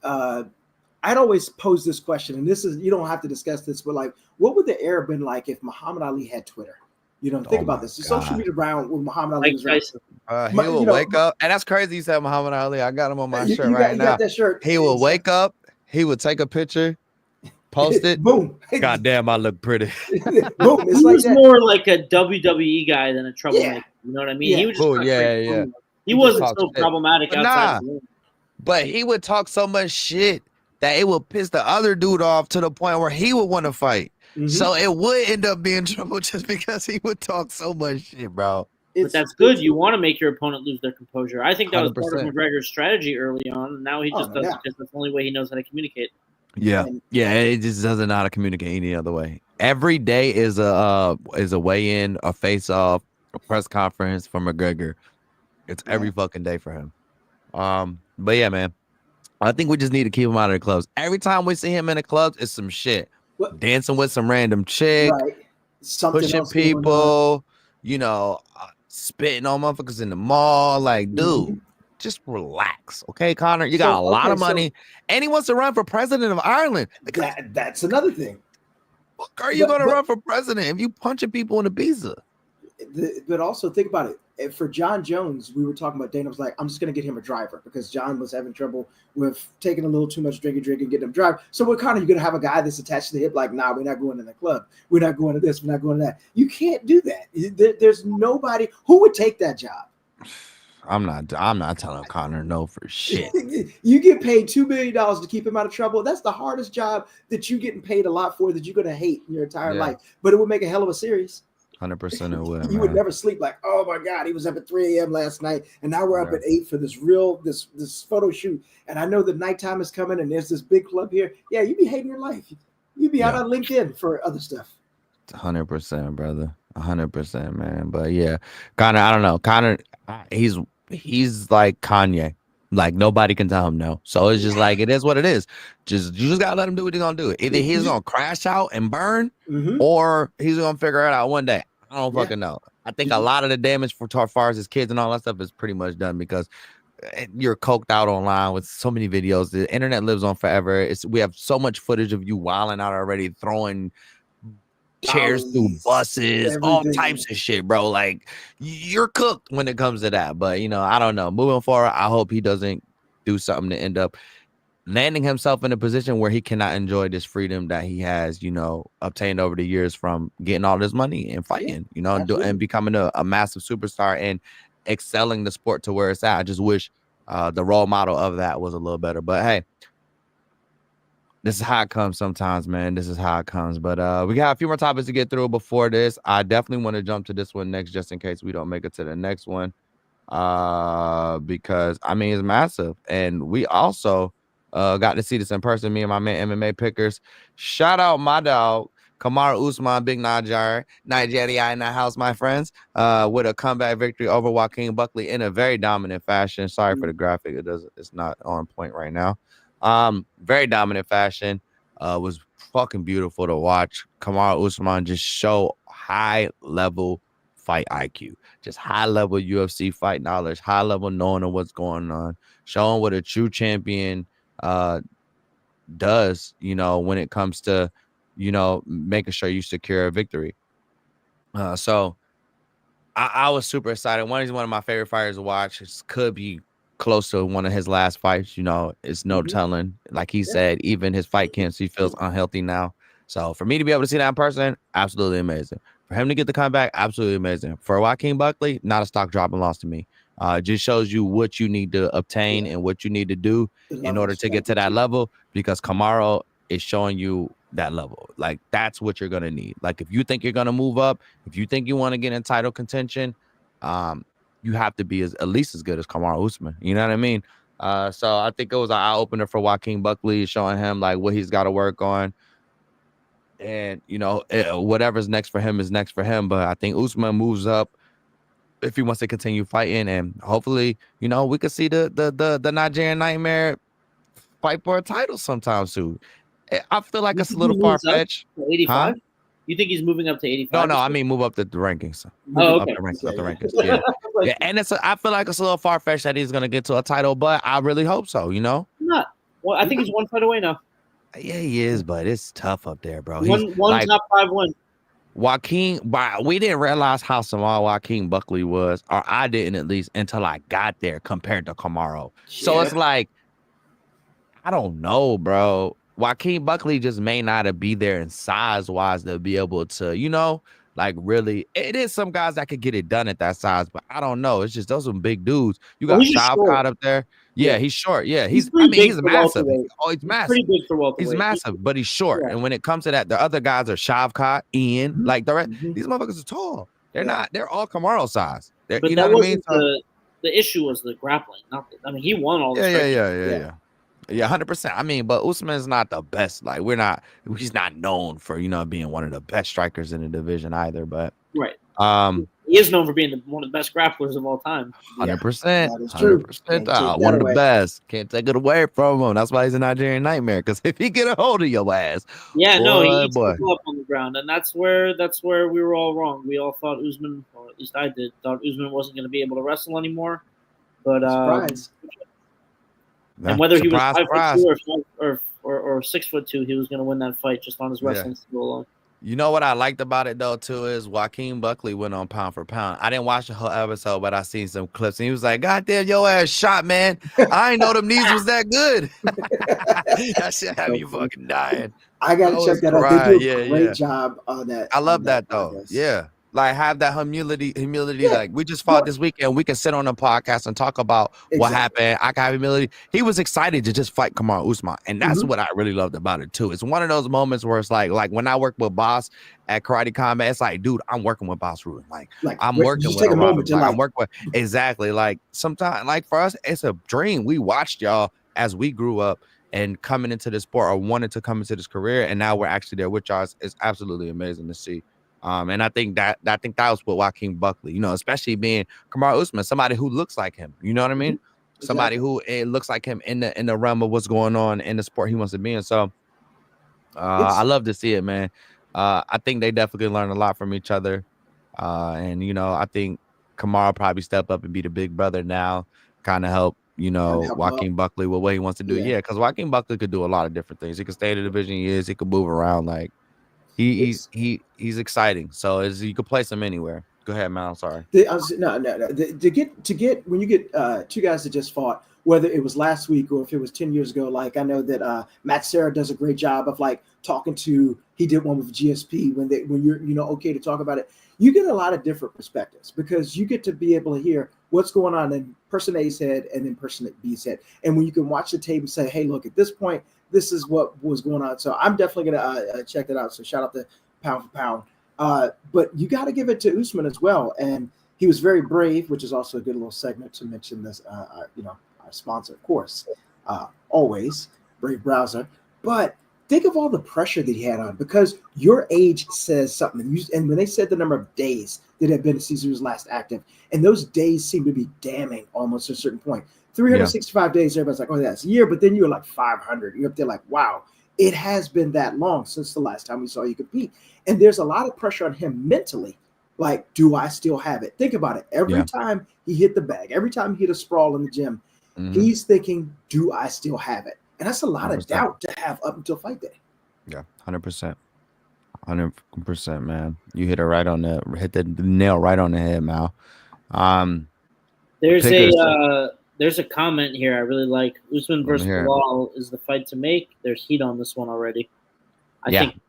I'd always pose this question, and this is, you don't have to discuss this, but like, what would the era been like if Muhammad Ali had Twitter? You know, think about this. The social media around when Muhammad Ali was around.
He will wake up, and that's crazy. You said Muhammad Ali. I got him on my shirt right now.
You got that shirt.
He will wake up. He would take a picture, post it.
Boom.
God damn, I look pretty.
Boom. It's
he
like
was
that.
more like a WWE guy than a troublemaker. You know what I mean?
Yeah.
He was just He wasn't so problematic outside.
But he would talk so much shit that it would piss the other dude off to the point where he would want to fight. Mm-hmm. So it would end up being trouble just because he would talk so much shit, bro.
But that's good. You want to make your opponent lose their composure. I think that was part of McGregor's strategy early on. Now he just does it because that's the only way he knows how to communicate.
Yeah, it just doesn't know how to communicate any other way. Every day is a weigh-in, a face-off, a press conference for McGregor. It's every fucking day for him. But yeah, man, I think we just need to keep him out of the clubs. Every time we see him in the clubs, it's some shit. Dancing with some random chick, pushing people, you know, spitting on motherfuckers in the mall. Like, dude, just relax, okay, Conor? You got a lot of money, and he wants to run for president of Ireland.
That's another thing.
What are you going to run for president if you punching people in Ibiza?
But also think about it. For John Jones, we were talking about Dana was like, I'm just going to get him a driver because John was having trouble with taking a little too much drink and getting him a driver. So what kind of, you're going to have a guy that's attached to the hip like, nah, we're not going to the club. We're not going to this. We're not going to that. You can't do that. There's nobody who would take that job.
I'm not telling Conor no for shit.
You get paid $2 billion to keep him out of trouble. That's the hardest job that you're getting paid a lot for that you're going to hate in your entire life. But it would make a hell of a series.
100% it would.
You would never sleep like, oh my God, he was up at 3 a.m. last night, and now we're up at 8 for this photo shoot. And I know the nighttime is coming, and there's this big club here. Yeah, you'd be hating your life. You'd be out on LinkedIn for other stuff.
100%, brother. 100%, man. But yeah, Conor, I don't know. Conor, he's like Kanye. Like nobody can tell him no. So it's just like it is what it is. You just gotta let him do what he's gonna do. Either he's gonna crash out and burn, or he's gonna figure it out one day. I don't fucking know. I think a lot of the damage for as far as his kids and all that stuff is pretty much done because you're coked out online with so many videos. The internet lives on forever. We have so much footage of you wilding out already, throwing chairs through buses, all types of shit, bro. Like you're cooked when it comes to that. But you know, I don't know. Moving forward, I hope he doesn't do something to end up landing himself in a position where he cannot enjoy this freedom that he has, you know, obtained over the years from getting all this money and fighting, you know, and becoming a massive superstar and excelling the sport to where it's at. I just wish the role model of that was a little better. But hey, this is how it comes sometimes, man. This is how it comes. But we got a few more topics to get through before this. I definitely want to jump to this one next just in case we don't make it to the next one. Because, I mean, it's massive. And we also got to see this in person, me and my man MMA Pickers. Shout out my dog, Kamaru Usman, Big Nigeria in the house, my friends, with a comeback victory over Joaquin Buckley in a very dominant fashion. Sorry for the graphic. It's not on point right now. Very dominant fashion. Was fucking beautiful to watch. Kamaru Usman just show high level fight IQ, just high level UFC fight knowledge, high level knowing of what's going on, showing what a true champion does, you know, when it comes to, you know, making sure you secure a victory. So I was super excited. He's one of my favorite fighters to watch. It could be close to one of his last fights, you know, it's no telling. Like he said, even his fight camps, he feels unhealthy now. So for me to be able to see that in person, absolutely amazing. For him to get the comeback, absolutely amazing. For Joaquin Buckley, not a stock dropping loss to me. Just shows you what you need to obtain and what you need to do in order to get to that level, because Kamaru is showing you that level. Like, that's what you're gonna need. Like, if you think you're gonna move up, if you think you want to get in title contention, you have to be at least as good as Kamaru Usman. You know what I mean? So I think it was an eye opener for Joaquin Buckley, showing him like what he's got to work on. And whatever's next for him is next for him. But I think Usman moves up if he wants to continue fighting, and hopefully, we could see the Nigerian Nightmare fight for a title sometime soon. I feel like it's a little far fetched.
85? Huh? You think he's moving up to 85?
No, I mean move up the rankings.
Oh, okay.
Up the rankings. Yeah. Yeah, and I feel like it's a little far fetched that he's gonna get to a title, but I really hope so.
Not. Well, I think he's one fight away now.
Yeah, he is, but it's tough up there, bro.
One like, top 5 win.
Joaquin, we didn't realize how small Joaquin Buckley was, or I didn't at least, until I got there compared to Kamaru. Yeah. So it's like, I don't know, bro. Joaquin Buckley just may not be there in size-wise to be able to, like really. It is some guys that could get it done at that size, but I don't know. It's just those are big dudes. You got Shavkat up there. Yeah, he's short. Yeah, he's massive. He's massive.
Pretty big for welterweight.
He's massive, but he's short. Yeah. And when it comes to that, the other guys are Shavkat, Ian. Like these motherfuckers are tall. They're not. They're all Kamaru size.
But you know what I mean? The issue was the grappling. He won all the
Yeah, 100%. I mean, but Usman's not the best. Like, he's not known for, being one of the best strikers in the division either. But
he is known for being one of the best grapplers of all time.
100%. That is true. 100%. One of the best. Can't take it away from him. That's why he's a Nigerian Nightmare. Because if he get a hold of your ass,
he eats people up on the ground, and that's where we were all wrong. We all thought Usman, or at least I did, thought Usman wasn't going to be able to wrestle anymore. But and whether he was 5'2" or 6'2", he was going to win that fight just on his wrestling skill alone.
You know what I liked about it though too is Joaquin Buckley went on pound for pound. I didn't watch the whole episode, but I seen some clips and he was like, "God damn, your ass shot, man! I ain't know them knees was that good." That shit had me fucking dying.
I gotta check that out. They do a great job on that.
I love that though. Yeah. Like, have that humility. Like, we just fought this weekend. We can sit on a podcast and talk about what happened. I can have humility. He was excited to just fight Kamaru Usman, and that's what I really loved about it too. It's one of those moments where it's like when I work with Boss at Karate Combat, it's like, dude, I'm working with Boss Ruben. Like I'm working with him. I'm working with exactly. Like, sometimes, like for us, it's a dream. We watched y'all as we grew up and coming into the sport, or wanted to come into this career, and now we're actually there with y'all. It's absolutely amazing to see. And I think that was with Joaquin Buckley, especially being Kamaru Usman, somebody who looks like him. You know what I mean? Exactly. Somebody who looks like him in the realm of what's going on in the sport he wants to be in. So I love to see it, man. I think they definitely learn a lot from each other. And I think Kamaru probably step up and be the big brother now, kind of help Joaquin Buckley with what he wants to do. Yeah, because Joaquin Buckley could do a lot of different things. He could stay in the division he is. He could move around like. He's exciting, so you could place him anywhere. Go ahead, man. I'm sorry.
No. To get when you get two guys that just fought, whether it was last week or if it was 10 years ago, like I know that Matt Serra does a great job of like talking to. He did one with GSP when you're okay to talk about it. You get a lot of different perspectives because you get to be able to hear what's going on in person A's head and then person B's head, and when you can watch the tape and say, hey, look, at this point, this is what was going on. So I'm definitely gonna check that out. So shout out to Pound for Pound. But you got to give it to Usman as well, and he was very brave, which is also a good little segment to mention this. Our sponsor, of course, always Brave Browser. But think of all the pressure that he had on, because your age says something. And when they said the number of days that had been since he was last active, and those days seem to be damning almost at a certain point. 365 days, everybody's like, oh, that's a year. But then you're like 500. You're up there like, wow, it has been that long since the last time we saw you compete. And there's a lot of pressure on him mentally. Like, do I still have it? Think about it. Every time he hit the bag, every time he hit a sprawl in the gym, he's thinking, do I still have it? And that's a lot 100%. Of doubt to have up until fight day.
Yeah, 100%. 100%, man. You hit the nail right on the head, Mal.
There's a comment here I really like. Usman versus Bilal is the fight to make. There's heat on this one already. I think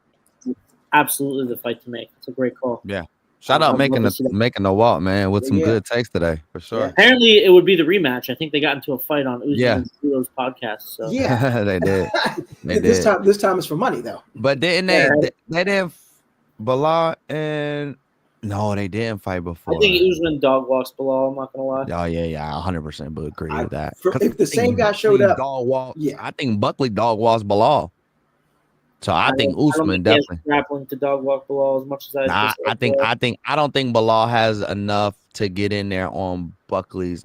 it's absolutely the fight to make. It's a great call.
Yeah. Shout out
I'd love to see that.
making the walk, man, with some
Yeah.
good takes today for sure.
Yeah.
Apparently, it would be the rematch. I think they got into a fight on Usman
Yeah.
and Budo's podcast. So
Yeah.
They did. They
this
did.
this time is for money though.
But didn't
Yeah.
they didn't Bilal and no, they didn't fight before.
I think Usman dog walks Bilal. I'm not gonna lie.
Oh yeah, 100% would agree with that.
If the same guy showed up, yeah.
I think Buckley dog walks Bilal. So I think Usman definitely
grappling to dog walk Bilal as much as
I don't think Bilal has enough to get in there on Buckley's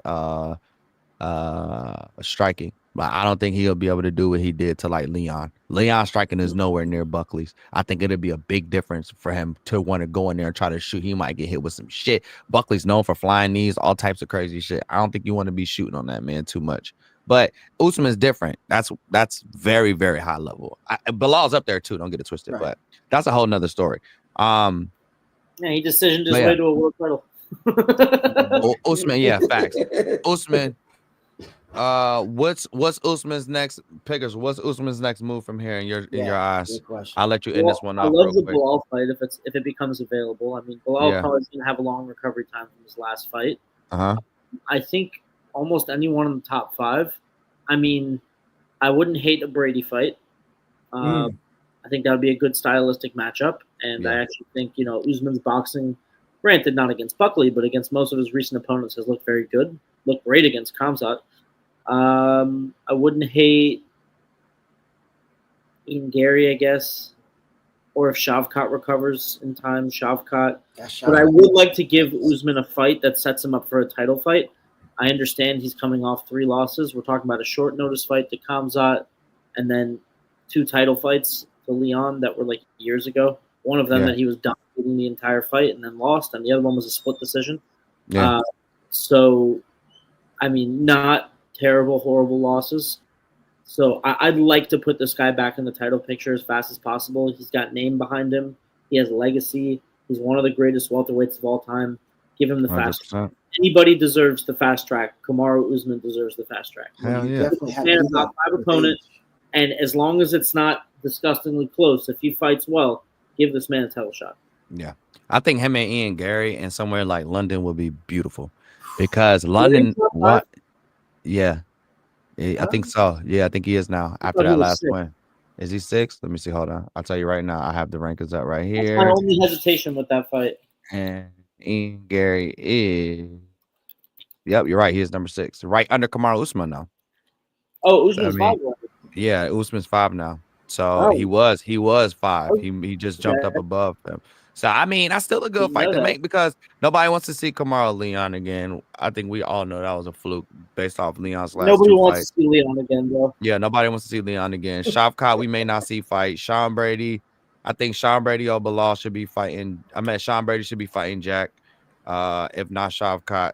striking. But I don't think he'll be able to do what he did to like Leon. Leon's striking is nowhere near Buckley's. I think it'll be a big difference for him to want to go in there and try to shoot. He might get hit with some shit. Buckley's known for flying knees, all types of crazy shit. I don't think you want to be shooting on that man too much. But Usman's different. That's very, very high level. Bilal's up there too. Don't get it twisted. Right. But that's a whole nother story.
Yeah, he decisioned his way to a world title.
Usman, yeah, facts. Usman. What's Usman's next pickers? What's Usman's next move from here in your eyes? I'll let you end this one off.
I love the Bilal fight if it becomes available. I mean, Bilal probably gonna have a long recovery time from his last fight. I think almost anyone in the top 5. I mean, I wouldn't hate a Brady fight. I think that would be a good stylistic matchup, and I actually think Usman's boxing, granted not against Buckley, but against most of his recent opponents, has looked very good. Looked great against Khamzat. I wouldn't hate Ian Gary, I guess, or if Shavkat recovers in time, Shavkat. But I would like to give Usman a fight that sets him up for a title fight. I understand he's coming off 3 losses. We're talking about a short notice fight to Khamzat, and then 2 title fights to Leon that were like years ago. One of them that he was dominating the entire fight and then lost, and the other one was a split decision. So, I mean, not terrible, horrible losses. So I'd like to put this guy back in the title picture as fast as possible. He's got name behind him. He has legacy. He's one of the greatest welterweights of all time. Give him the fast track. Anybody deserves the fast track. Kamaru Usman deserves the fast track.
Hell yeah.
Man, a top 5 opponent, and as long as it's not disgustingly close, if he fights well, give this man a title shot.
Yeah. I think him and Ian Gary and somewhere like London would be beautiful because London – what? Yeah. I think so. Yeah, I think he is now after that last win. Is he 6? Let me see. Hold on. I'll tell you right now. I have the rankings up right here.
That's my only hesitation with that fight.
And Ian Gary is – yep, you're right. He is number 6. Right under Kamaru Usman now.
Oh, Usman's 5.
Yeah, Usman's 5 now. So he was 5. He just jumped up above him. So, I mean, that's still a good fight to make because nobody wants to see Kamaru Leon again. I think we all know that was a fluke based off Leon's last
Nobody
2
wants
fights.
to see Leon again, bro.
Yeah, nobody wants to see Leon again. Shavkat, we may not see fight. Sean Brady, I think Sean Brady or Bilal should be fighting. Sean Brady should be fighting Jack, if not Shavkat.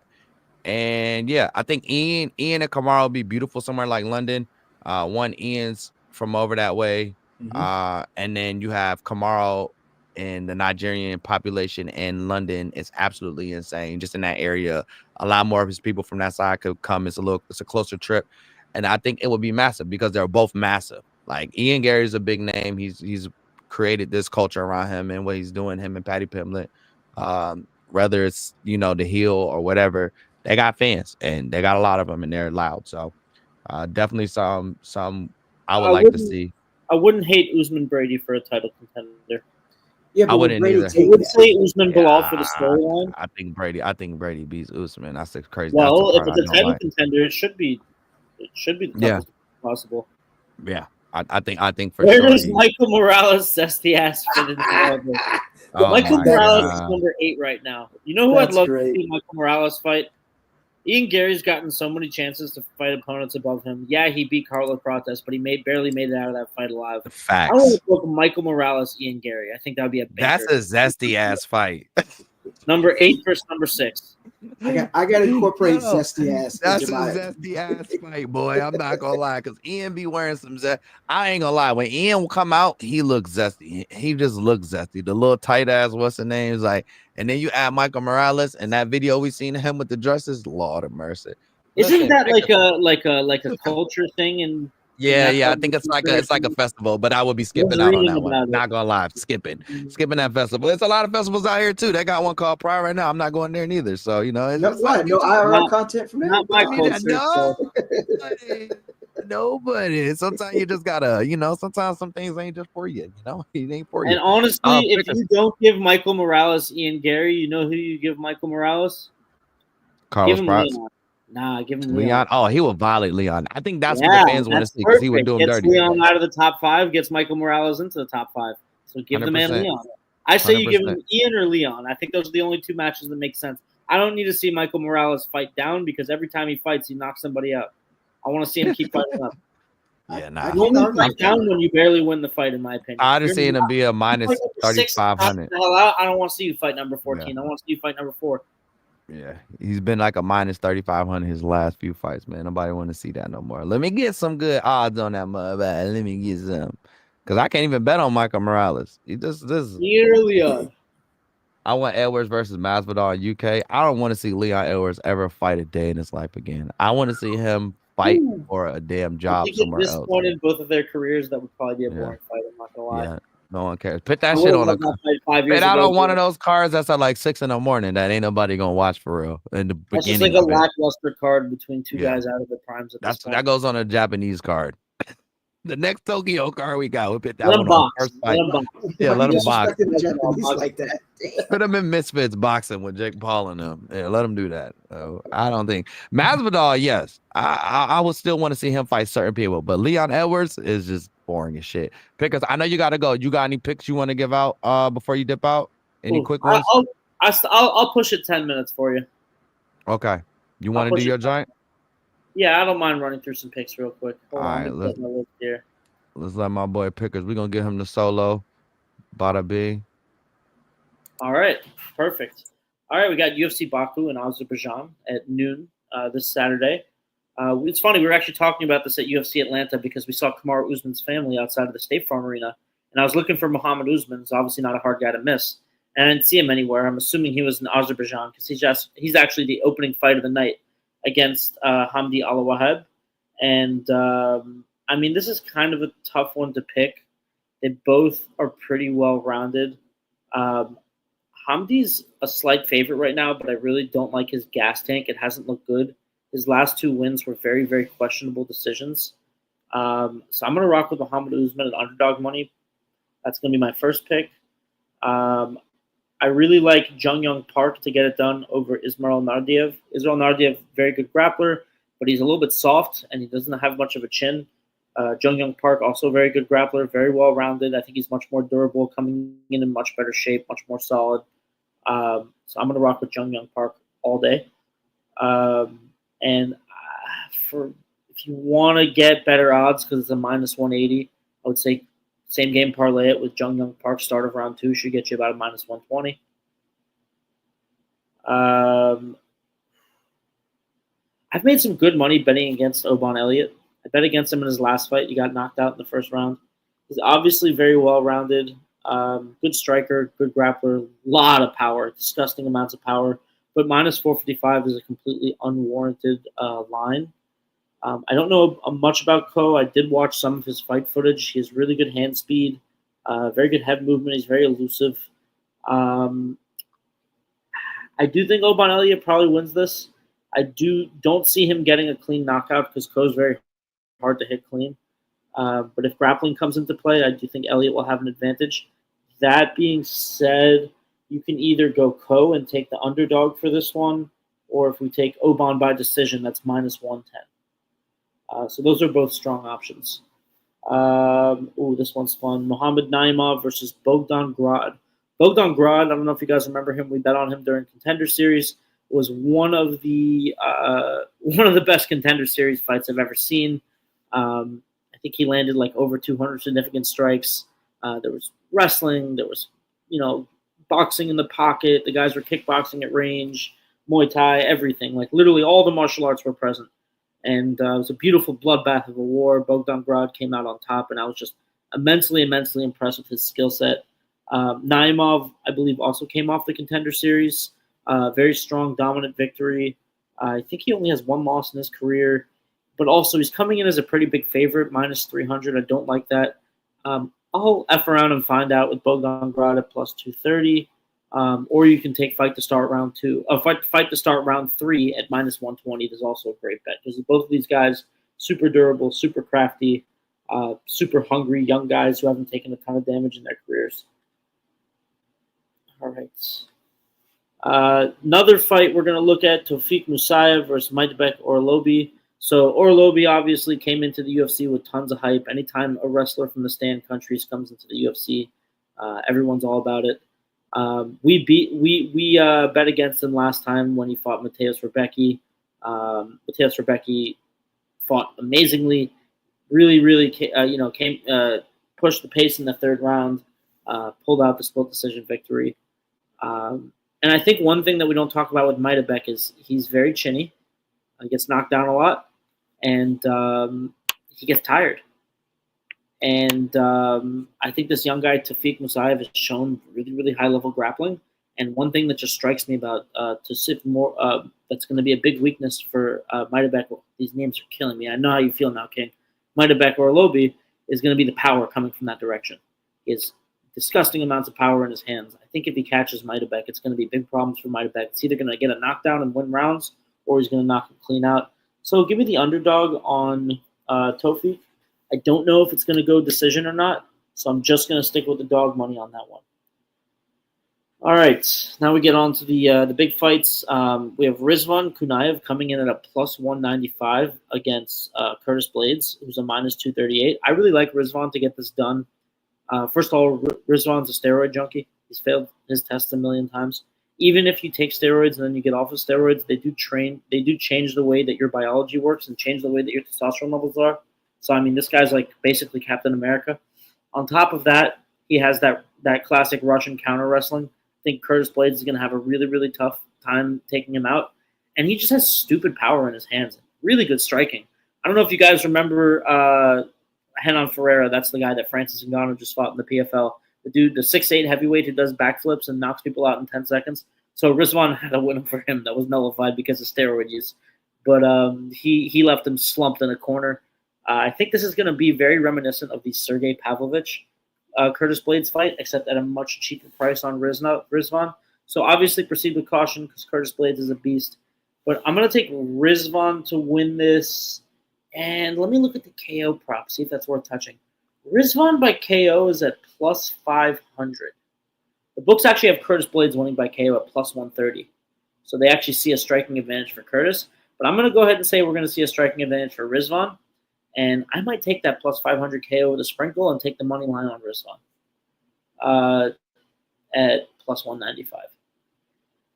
And, yeah, I think Ian and Kamaru will be beautiful somewhere like London. One Ian's from over that way. And then you have Kamaru. And the Nigerian population in London is absolutely insane. Just in that area, a lot more of his people from that side could come. It's a closer trip, and I think it would be massive because they're both massive. Like Ian Gary's a big name. He's created this culture around him and what he's doing. Him and Patty Pimblett, whether it's the heel or whatever, they got fans and they got a lot of them and they're loud. So definitely some I would like to see.
I wouldn't hate Usman Brady for a title contender.
Yeah, but
I wouldn't either.
I would say Usman Bilal for the storyline.
I think Brady beats Usman. That's the crazy.
Well, if it's a title contender, it should be the toughest possible.
Yeah, I think for
Where
sure.
does Michael Morales zesty ass fit into the Michael Morales is number 8 right now. You know who I'd love to see Michael Morales fight? Ian Gary's gotten so many chances to fight opponents above him. Yeah, he beat Carlos Prates, but he barely made it out of that fight alive.
Facts.
I want to book Michael Morales, Ian Gary. I think that would be a banger.
That's a zesty ass fight.
Number 8 versus number 6.
I got to incorporate zesty ass.
That's a zesty ass fight, boy. I'm not gonna lie, because Ian be wearing some zest. I ain't gonna lie. When Ian will come out, he looks zesty. He just looks zesty. The little tight ass, what's the name? Is like, and then you add Michael Morales and that video we seen of him with the dresses. Lord of mercy.
Isn't that like a culture thing in
Yeah. I think it's like a festival, but I would be skipping out on that one. Not gonna lie, skipping that festival. There's a lot of festivals out here too. They got one called Pride right now. I'm not going there neither. So it's
no
like,
content from that.
Not my culture.
Nobody. Sometimes you just gotta, sometimes some things ain't just for you. It ain't for you.
And honestly, if you don't give Michael Morales Ian Gary, you know who you give Michael Morales?
Carlos Pratt.
Nah, give him
Leon. Oh, he will violate Leon. I think that's what the fans want to see because he would do him dirty.
Leon out of the top 5, gets Michael Morales into the top 5. So give the man Leon. I say you give him Ian or Leon. I think those are the only 2 matches that make sense. I don't need to see Michael Morales fight down because every time he fights, he knocks somebody out. I want to see him keep fighting up.
Yeah, nah.
You only fight down when you barely win the fight, in my opinion.
I'd have seen him be a minus 3,500.
I don't want to see you fight number 14. Yeah. I want to see you fight number 4.
Yeah, he's been like a minus 3,500 his last few fights, man. Nobody want to see that no more. Let me get some good odds on that motherfucker. Let me get some. Because I can't even bet on Michael Morales. He just
Leon.
I want Edwards versus Masvidal in UK. I don't want to see Leon Edwards ever fight a day in his life again. I want to see him fight for a damn job somewhere else.
At this point in both of their careers, that would probably be a boring fight. I'm not gonna lie.
Yeah, no one cares. Put that shit on a put out on one of those cards that's at like 6 in the morning that ain't nobody gonna watch for real. In the
that's
beginning,
just like a lackluster card between 2 guys out of the primes.
That goes on a Japanese card. The next Tokyo card we got, we put that
let
one on first fight.
Let him box. Like that.
Put him in Misfits boxing with Jake Paul and them. Yeah, let him do that. I don't think Masvidal. Yes, I would still want to see him fight certain people, but Leon Edwards is just boring as shit. Pickers, I know you got to go. You got any picks you want to give out before you dip out? Any quick ones?
I'll push it 10 minutes for you.
Okay, you want to do your giant?
Yeah, I don't mind running through some picks real quick.
All right, let's let my boy Pickers. We're going to get him the solo. Bada bing.
All right, perfect. All right, we got UFC Baku in Azerbaijan at noon this Saturday. It's funny, we were actually talking about this at UFC Atlanta because we saw Kamaru Usman's family outside of the State Farm Arena, and I was looking for Muhammad Usman. He's obviously not a hard guy to miss, and I didn't see him anywhere. I'm assuming he was in Azerbaijan because he's actually the opening fight of the night against Hamdi Al-Wahab. And, this is kind of a tough one to pick. They both are pretty well-rounded. Hamdi's a slight favorite right now, but I really don't like his gas tank. It hasn't looked good. His last 2 wins were very, very questionable decisions. So I'm going to rock with Muhammad Usman at underdog money. That's going to be my first pick. I really like Jung Young Park to get it done over Ismail Nardiev. Ismail Nardiev, very good grappler, but he's a little bit soft and he doesn't have much of a chin. Jung Young Park, also a very good grappler, very well-rounded. I think he's much more durable, coming in much better shape, much more solid. So I'm going to rock with Jung Young Park all day. If you want to get better odds because it's a minus 180, I would say same game parlay it with Jung Young Park. Start of round 2 should get you about a minus 120. I've made some good money betting against Oban Elliott. I bet against him in his last fight. He got knocked out in the first round. He's obviously very well-rounded, good striker, good grappler, lot of power, disgusting amounts of power. But minus 455 is a completely unwarranted line. I don't know much about Ko. I did watch some of his fight footage. He has really good hand speed, very good head movement. He's very elusive. I do think Oban Elliott probably wins this. I don't see him getting a clean knockout because Ko's very hard to hit clean. But if grappling comes into play, I do think Elliott will have an advantage. That being said, you can either go Ko and take the underdog for this one, or if we take Oban by decision, that's minus 110. So those are both strong options. This one's fun. Muhammad Naimov versus Bogdan Grad. Bogdan Grad, I don't know if you guys remember him. We bet on him during Contender Series. It was one of the best Contender Series fights I've ever seen. I think he landed like over 200 significant strikes. There was wrestling. There was, boxing in the pocket. The guys were kickboxing at range, Muay Thai, everything. Like literally all the martial arts were present. And it was a beautiful bloodbath of a war. Bogdan Grad came out on top, and I was just immensely, immensely impressed with his skill set. Naimov, I believe, also came off the Contender Series. Very strong, dominant victory. I think he only has one loss in his career. but also he's coming in as a pretty big favorite, minus 300. I don't like that. I'll F around and find out with Bogdan Grad at plus 230. Or you can take fight to start round 2. Fight to start round 3 at minus 120 is also a great bet because both of these guys super durable, super crafty, super hungry young guys who haven't taken a ton of damage in their careers. All right. Another fight we're going to look at, Tofik Musayev versus Maidbek Orlobi. So Orlobi obviously came into the UFC with tons of hype. Anytime a wrestler from the stand countries comes into the UFC, everyone's all about it. We bet against him last time when he fought Mateusz Rebecki. Mateusz Rebecki fought amazingly, really came pushed the pace in the third round, pulled out the split decision victory. And I think one thing that we don't talk about with Maidbek is he's very chinny. He gets knocked down a lot, and he gets tired. And I think this young guy, Tofik Musayev, has shown really, really high-level grappling. And one thing that just strikes me about Tofik more that's going to be a big weakness for Maidbek. These names are killing me. I know how you feel now, King. Maidbek Orlobi is going to be the power coming from that direction. He has disgusting amounts of power in his hands. I think if he catches Maidbek, it's going to be big problems for Maidbek. It's either going to get a knockdown and win rounds, or he's going to knock him clean out. So give me the underdog on Tofik. I don't know if it's going to go decision or not, so I'm just going to stick with the dog money on that one. All right, now we get on to the big fights. We have Rizwan Kunaev coming in at a plus 195 against Curtis Blades, who's a minus 238. I really like Rizwan to get this done. First of all, Rizwan's a steroid junkie. He's failed his tests a million times. Even if you take steroids and then you get off of steroids, they do change the way that your biology works and change the way that your testosterone levels are. So, I mean, this guy's like basically Captain America. On top of that, he has that classic Russian counter wrestling. I think Curtis Blades is going to have a really, really tough time taking him out. And he just has stupid power in his hands. Really good striking. I don't know if you guys remember Renan Ferreira. That's the guy that Francis Ngannou just fought in the PFL. The dude, the 6'8" heavyweight who does backflips and knocks people out in 10 seconds. So Rizwan had a win for him that was nullified because of steroid use. But he left him slumped in a corner. I think this is going to be very reminiscent of the Sergey Pavlovich Curtis Blades fight, except at a much cheaper price on Rizwan. So obviously proceed with caution because Curtis Blades is a beast. But I'm going to take Rizwan to win this. And let me look at the KO prop, see if that's worth touching. Rizwan by KO is at plus 500. The books actually have Curtis Blades winning by KO at plus 130. So they actually see a striking advantage for Curtis. But I'm going to go ahead and say we're going to see a striking advantage for Rizwan. And I might take that plus 500 KO with a sprinkle and take the money line on Rizwan at plus 195.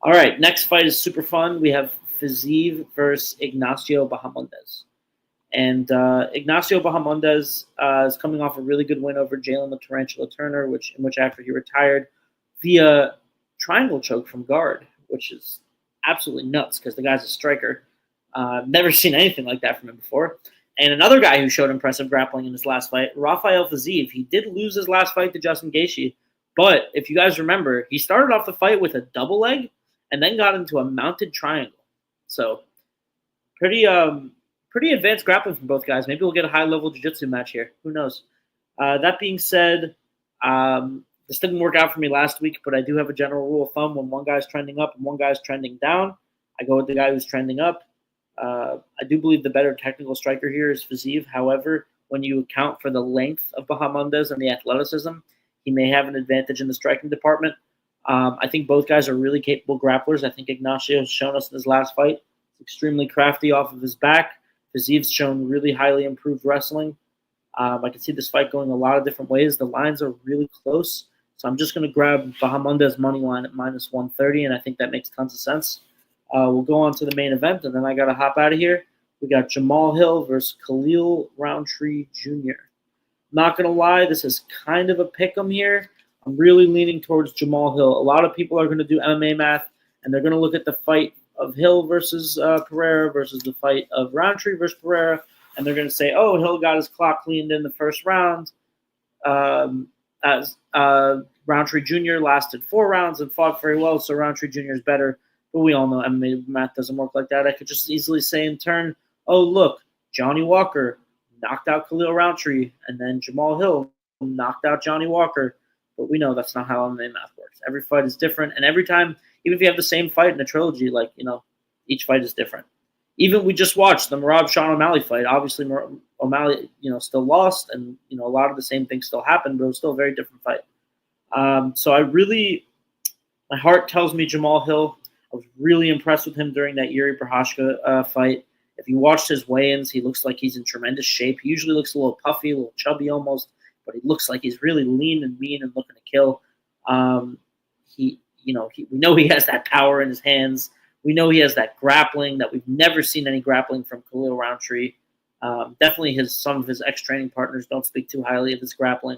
All right, next fight is super fun. We have Fiziev versus Ignacio Bahamondes. And Ignacio Bahamondes is coming off a really good win over Jalen the Tarantula Turner, in which after he retired via triangle choke from guard, which is absolutely nuts because the guy's a striker. Never seen anything like that from him before. And another guy who showed impressive grappling in his last fight, Rafael Fiziev. He did lose his last fight to Justin Gaethje, but if you guys remember, he started off the fight with a double leg and then got into a mounted triangle. So pretty advanced grappling from both guys. Maybe we'll get a high-level jiu-jitsu match here. Who knows? That being said, this didn't work out for me last week, but I do have a general rule of thumb. When one guy's trending up and one guy's trending down, I go with the guy who's trending up. I do believe the better technical striker here is Fiziev. However, when you account for the length of Bahamondes and the athleticism, he may have an advantage in the striking department. I think both guys are really capable grapplers. I think Ignacio has shown us in his last fight. He's extremely crafty off of his back. Fiziev's shown really highly improved wrestling. I can see this fight going a lot of different ways. The lines are really close. So I'm just going to grab Bahamondes' money line at minus 130, and I think that makes tons of sense. We'll go on to the main event, and then I got to hop out of here. We got Jamal Hill versus Khalil Roundtree Jr. Not going to lie, this is kind of a pick'em here. I'm really leaning towards Jamal Hill. A lot of people are going to do MMA math, and they're going to look at the fight of Hill versus Pereira versus the fight of Roundtree versus Pereira, and they're going to say, oh, Hill got his clock cleaned in the first round. As Roundtree Jr. lasted 4 rounds and fought very well, so Roundtree Jr. is better. But we all know MMA math doesn't work like that. I could just easily say in turn, oh, look, Johnny Walker knocked out Khalil Roundtree, and then Jamal Hill knocked out Johnny Walker. But we know that's not how MMA math works. Every fight is different, and every time, even if you have the same fight in a trilogy, each fight is different. Even we just watched the Merab Sean O'Malley fight. Obviously, O'Malley, still lost, and a lot of the same things still happened, but it was still a very different fight. So my heart tells me Jamal Hill. I was really impressed with him during that Yuri Prochazka fight. If you watched his weigh-ins, he looks like he's in tremendous shape. He usually looks a little puffy, a little chubby almost, but he looks like he's really lean and mean and looking to kill. We know he has that power in his hands. We know he has that grappling that we've never seen any grappling from Khalil Roundtree. Definitely some of his ex-training partners don't speak too highly of his grappling.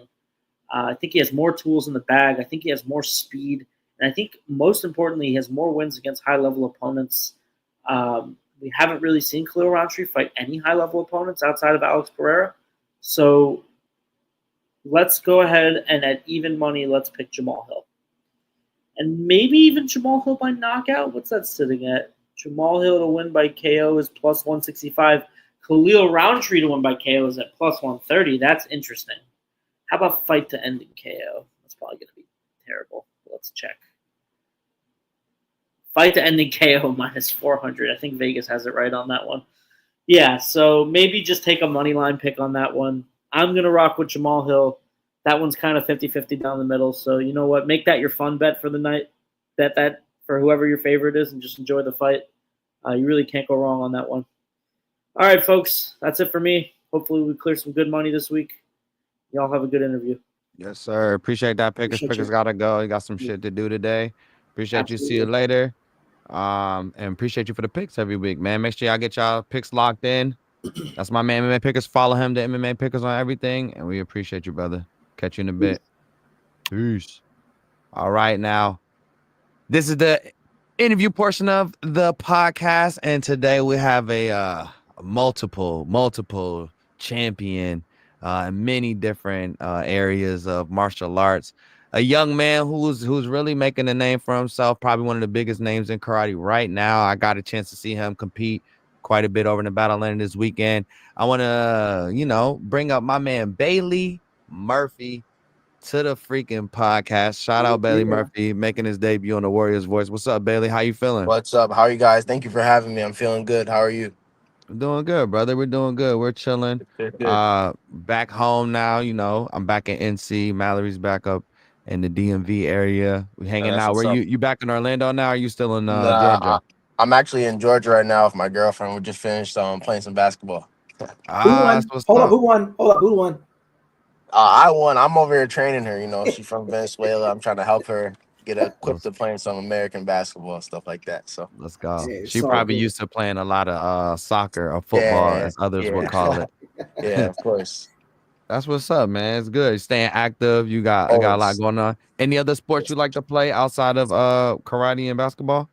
I think he has more tools in the bag. I think he has more speed. And I think most importantly, he has more wins against high-level opponents. We haven't really seen Khalil Roundtree fight any high-level opponents outside of Alex Pereira. So let's go ahead and at even money, let's pick Jamal Hill. And maybe even Jamal Hill by knockout. What's that sitting at? Jamal Hill to win by KO is plus 165. Khalil Roundtree to win by KO is at plus 130. That's interesting. How about fight to end in KO? That's probably going to be terrible. Let's check. Fight to end in KO minus 400. I think Vegas has it right on that one. Yeah, so maybe just take a money line pick on that one. I'm going to rock with Jamal Hill. That one's kind of 50-50 down the middle. So you know what? Make that your fun bet for the night. Bet that for whoever your favorite is and just enjoy the fight. You really can't go wrong on that one. All right, folks. That's it for me. Hopefully we clear some good money this week. Y'all have a good interview.
Yes, sir. Appreciate that, Pickers. Pickers got to go. You got some shit to do today. Appreciate
Absolutely.
you. See you later. And appreciate you for the picks every week, man. Make sure y'all get y'all picks locked in. That's my man, MMA Pickers. Follow him, the MMA Pickers on everything. And we appreciate you, brother. Catch you in a bit. Peace. All right, now. This is the interview portion of the podcast. And today we have a multiple champion in many different areas of martial arts. A young man who's really making a name for himself, probably one of the biggest names in karate right now. I got a chance to see him compete quite a bit over in the Battle Land this weekend. I want to, bring up my man Bailey Murphy to the freaking podcast. Shout out Bailey Murphy making his debut on the Warriors Voice. What's up, Bailey? How you feeling?
What's up? How are you guys? Thank you for having me. I'm feeling good. How are you?
We're doing good, brother. We're doing good. We're chilling.
Good.
Back home now, I'm back in NC. Mallory's back up in the DMV area. We hanging out. Where you back in Orlando now? Or are you still in Georgia?
I'm actually in Georgia right now with my girlfriend. We just finished playing some basketball.
That's what's
Hold
up.
up, who won? Who won?
I won. I'm over here training her. She's from Venezuela. I'm trying to help her get equipped to playing some American basketball and stuff like that. So
let's go.
Yeah,
She probably used to playing a lot of soccer or football, as others would call it.
Yeah, of course.
That's what's up, man. It's good. You're staying active. You got a lot going on. Any other sports you like to play outside of karate and basketball?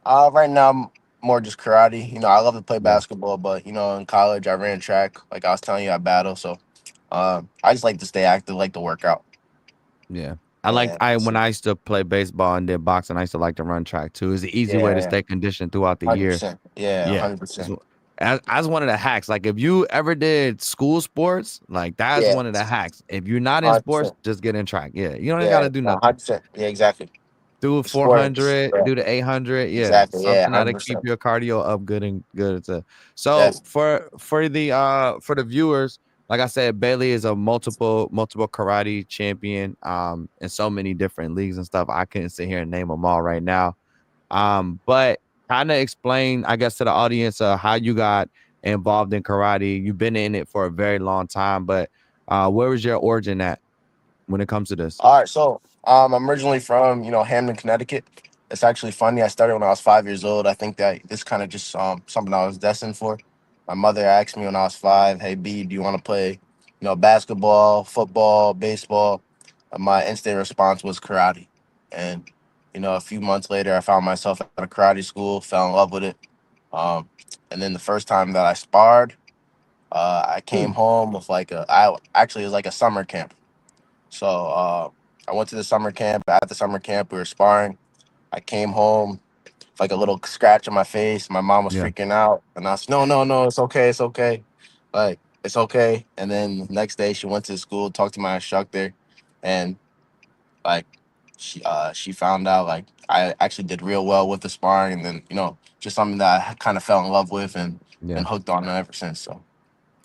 Right now I'm more just karate. I love to play basketball, but in college I ran track. Like I was telling you, I battle. So I just like to stay active, like to work out.
Yeah. When I used to play baseball and did boxing, I used to like to run track too. It's an easy way to stay conditioned throughout the year.
100%. Yeah, 100%.
As one of the hacks, like if you ever did school sports, like that's one of the hacks. If you're not in
100%.
sports, just get in track. Yeah, you don't got to do nothing.
100%. Yeah, exactly.
Do 400, do the 800. Yeah,
exactly.
Something that'll
100%.
keep your cardio up good and good. So
Yes.
for the viewers, like I said, Bailey is a multiple karate champion in so many different leagues and stuff. I couldn't sit here and name them all right now. But kind of explain, I guess, to the audience how you got involved in karate. You've been in it for a very long time, but where was your origin at when it comes to this?
All right, so I'm originally from Hamden, Connecticut. It's actually funny. I started when I was 5 years old. I think that this kind of just something I was destined for. My mother asked me when I was 5, "Hey B, do you want to play, basketball, football, baseball?" My instant response was karate, and a few months later, I found myself at a karate school, fell in love with it. And then the first time that I sparred, I came home with it was like a summer camp. So I went to the summer camp. At the summer camp, we were sparring. I came home, like a little scratch on my face. My mom was
Yeah.
freaking out, and I was no, it's okay, it's okay, like it's okay. And then the next day, she went to school, talked to my instructor, and like she found out like I actually did real well with the sparring, and then just something that I kind of fell in love with and been
Yeah.
hooked on ever since. So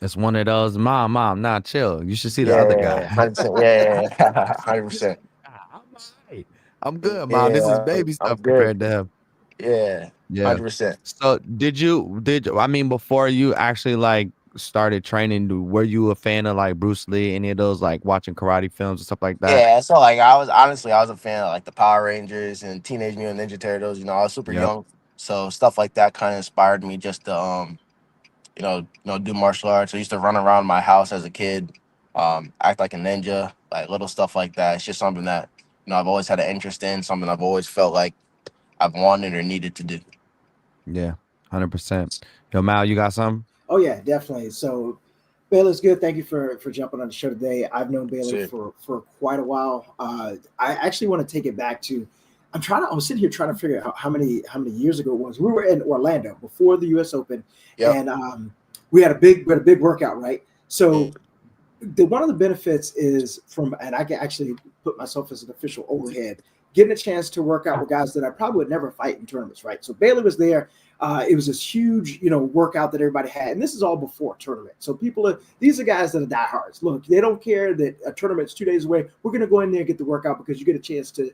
It's one of those, mom, nah, chill. You should see the other
yeah,
guy.
100%, yeah, 100%.
I'm all right. I'm good, mom. This is
Yeah,
baby
I'm
stuff
good.
compared to him.
Yeah,
Yeah.
100%.
So I mean, before you actually like started training, were you a fan of like Bruce Lee, any of those like watching karate films and stuff like that?
Yeah, so like I was a fan of like the Power Rangers and Teenage Mutant Ninja Turtles. I was super
Yep.
young, so stuff like that kind of inspired me just to do martial arts. I used to run around my house as a kid, act like a ninja, like little stuff like that. It's just something that I've always had an interest in, something I've always felt like I've wanted or needed to do.
Yeah. 100%. Yo, Mal, you got something?
Oh yeah, definitely. So Bailey's good. Thank you for jumping on the show today. I've known Bailey
Shit.
for quite a while. I actually want to take it back to. I was sitting here trying to figure out how many years ago it was. We were in Orlando before the U.S. Open,
Yep.
and we had a big workout, right? So one of the benefits is and I can actually put myself as an official overhead, getting a chance to work out with guys that I probably would never fight in tournaments, right? So Bailey was there. It was this huge, workout that everybody had, and this is all before tournament. So these are guys that are diehards. Look, they don't care that a tournament's 2 days away. We're going to go in there and get the workout because you get a chance to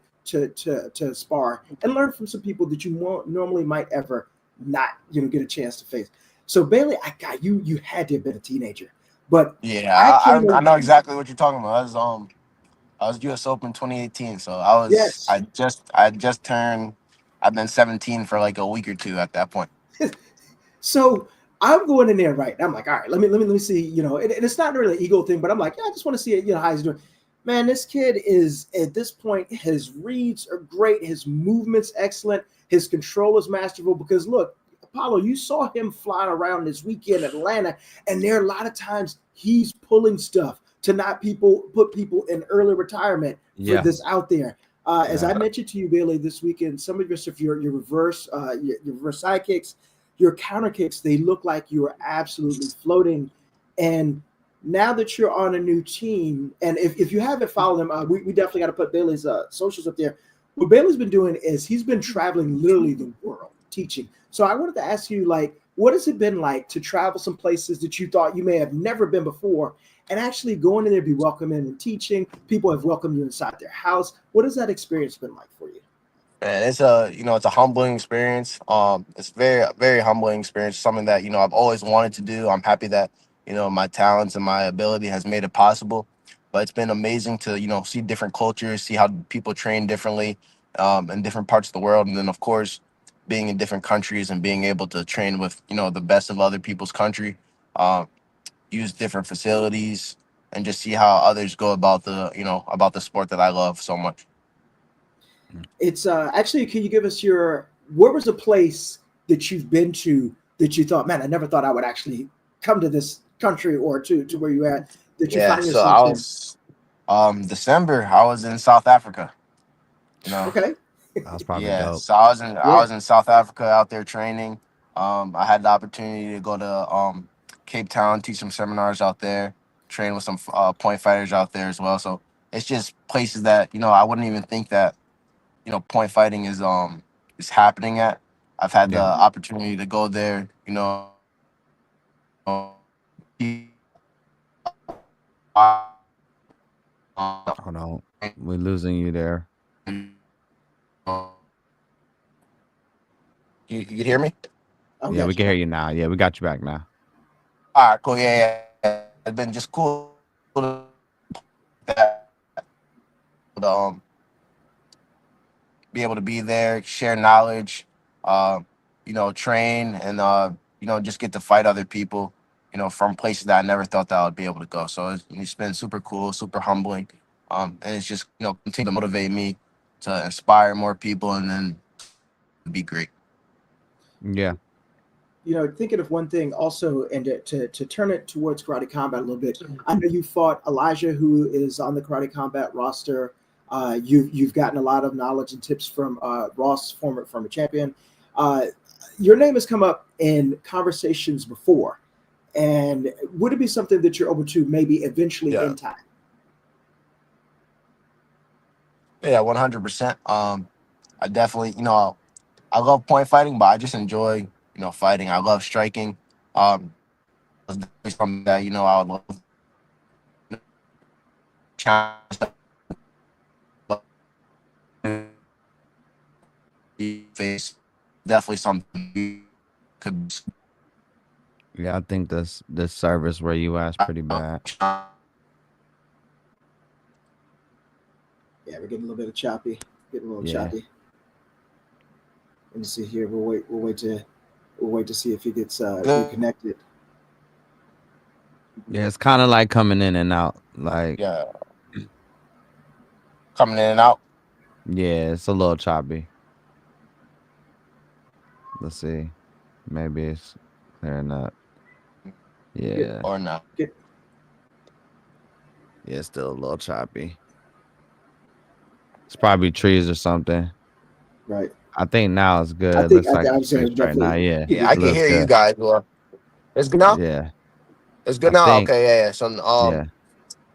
spar and learn from some people that you won't normally might ever not, get a chance to face. So Bailey, I got you. You had to have been a teenager, but
Yeah, I know exactly what you're talking about. I was US Open 2018, so
Yes.
I just turned. I've been 17 for like a week or two at that point.
So I'm going in there, right? I'm like, all right, let me see, and it's not really an ego thing, but I'm like, yeah, I just want to see it, how he's doing. Man, this kid is at this point, his reads are great, his movements excellent, his control is masterful. Because look, Apollo, you saw him flying around this weekend in Atlanta, and there are a lot of times he's pulling stuff to not put people in early retirement for this out there. As I mentioned to you, Bailey, this weekend, some of your stuff, your reverse side kicks, your counter kicks, they look like you are absolutely floating. And now that you're on a new team, and if you haven't followed him, we definitely got to put Bailey's socials up there. What Bailey's been doing is he's been traveling literally the world teaching. So I wanted to ask you, like, what has it been like to travel some places that you thought you may have never been before, and actually going in there, be welcoming and teaching? People have welcomed you inside their house. What has that experience been like for you?
And it's a humbling experience. It's very very humbling experience. Something that I've always wanted to do. I'm happy that my talents and my ability has made it possible. But it's been amazing to see different cultures, see how people train differently, in different parts of the world, and then of course being in different countries and being able to train with the best of other people's country, use different facilities, and just see how others go about the sport that I love so much.
It's actually, can you give us where was a place that you've been to that you thought, man, I never thought I would actually come to this country or to where you at, that you
Yeah,
find
so I
yourself in?
was December. I was in South Africa.
Okay.
That was probably
Yeah,
dope.
so I
Yeah.
was in South Africa out there training. I had the opportunity to go to Cape Town, teach some seminars out there, train with some point fighters out there as well. So it's just places that I wouldn't even think that point fighting is happening at. I've had the
Yeah.
opportunity to go there.
Hold on. We're losing you there.
You can hear me?
Oh,
Yeah, we
gotcha.
can hear you now. Yeah, we got you back now.
All right, cool. Yeah. It's been just cool to um, be able to be there, share knowledge, train, and just get to fight other people, from places that I never thought that I would be able to go. So it's been super cool, super humbling, and it's just continue to motivate me to inspire more people and then be great.
Yeah.
Thinking of one thing also, and to turn it towards Karate Combat a little bit. I know you fought Elijah, who is on the Karate Combat roster. You've gotten a lot of knowledge and tips from Ross, former champion. Your name has come up in conversations before, and would it be something that you're open to maybe eventually in time?
Yeah, 100%. I definitely, I love point fighting, but I just enjoy, fighting. I love striking. It's definitely something that, I would love to challenge face. Definitely something you could.
Yeah, I think this service where you asked pretty bad.
Yeah, we're getting a little bit of choppy. Getting a little
Yeah.
choppy. Let me see here. We'll wait to see if he gets reconnected.
Yeah, it's kind of like coming in and out. Like,
Yeah, coming in and out.
yeah, it's a little choppy. Let's see. Maybe it's clear enough. Yeah.
Or not.
Get,
Yeah, it's still a little choppy. It's probably trees or something.
right.
I think now it's good.
I
It
think
looks like
I'm
it's
saying
fixed right now.
definitely.
Yeah.
Yeah, I
It
can
looks
hear you
good.
guys. Well, it's good now.
Yeah.
It's
I
good now.
think.
Okay, yeah. So,
Yeah.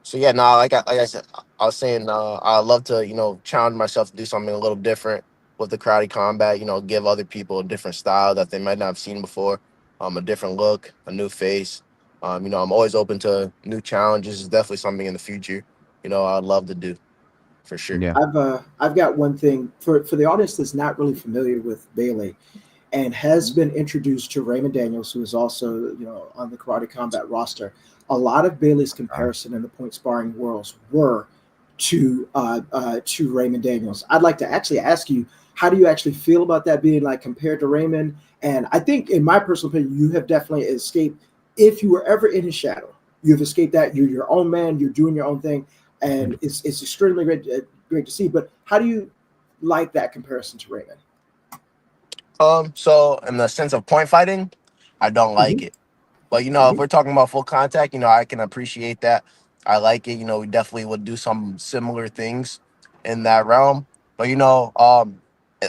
so yeah, no, like I said, I was saying, I love to, challenge myself to do something a little different with the karate combat. Give other people a different style that they might not have seen before, a different look, a new face. I'm always open to new challenges. It's definitely something in the future, I'd love to do for sure.
Yeah.
I've got one thing for the audience that's not really familiar with Bailey and has been introduced to Raymond Daniels, who is also on the Karate Combat roster. A lot of Bailey's comparison in the point sparring worlds were to Raymond Daniels. I'd like to actually ask you, how do you actually feel about that being like compared to Raymond? And I think, in my personal opinion, you have definitely escaped. If you were ever in his shadow, you've escaped that. You're your own man. You're doing your own thing, and it's extremely great to see. But how do you like that comparison to Raymond?
So in the sense of point fighting, I don't like it. But if we're talking about full contact, I can appreciate that. I like it. We definitely would do some similar things in that realm. But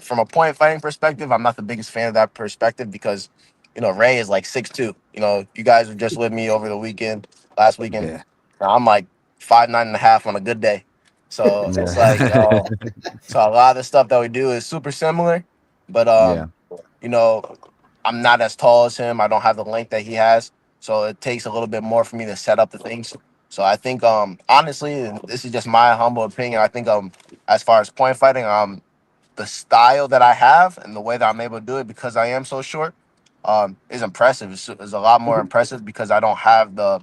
from a point fighting perspective, I'm not the biggest fan of that perspective because, Ray is like 6'2". You guys were just with me over the weekend, last weekend.
Yeah.
I'm like 5'9.5" on a good day. So it's like,
Yeah.
so a lot of the stuff that we do is super similar, but
Yeah.
you know, I'm not as tall as him. I don't have the length that he has, so it takes a little bit more for me to set up the things. So I think, honestly, and this is just my humble opinion. I think, as far as point fighting, the style that I have and the way that I'm able to do it because I am so short, is impressive. It's a lot more impressive because I don't have the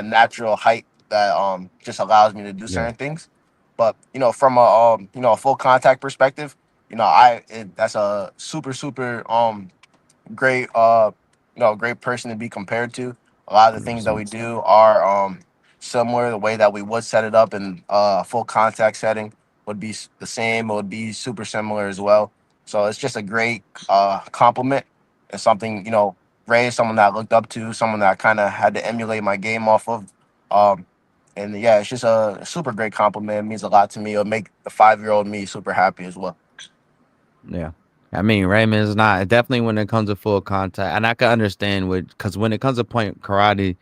natural height that just allows me to do
Yeah.
certain things. But from a a full contact perspective, that's a super great great person to be compared to. A lot of the things that we
100%.
do are similar. The way that we would set it up in a full contact setting would be the same. It would be super similar as well. So it's just a great compliment and something, Ray is someone that I looked up to, someone that I kind of had to emulate my game off of. Um, and yeah, it's just a super great compliment. It means a lot to me. It'll make the 5-year-old me super happy as well.
Yeah. I mean, Raymond's not definitely when it comes to full contact, and I can understand because when it comes to point karate,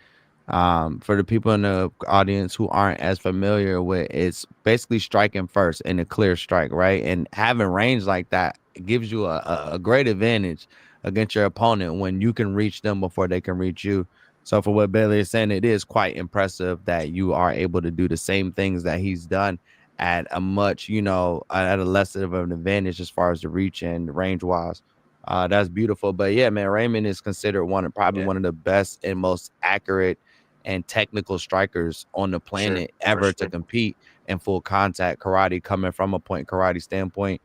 for the people in the audience who aren't as familiar with, it's basically striking first in a clear strike, right? And having range like that gives you a great advantage against your opponent when you can reach them before they can reach you. So for what Bailey is saying, it is quite impressive that you are able to do the same things that he's done at a much, at a less of an advantage as far as the reach and the range wise. That's beautiful. But yeah, man, Raymond is considered probably one of the best and most accurate and technical strikers on the planet ever to compete in full contact karate, coming from a point karate standpoint.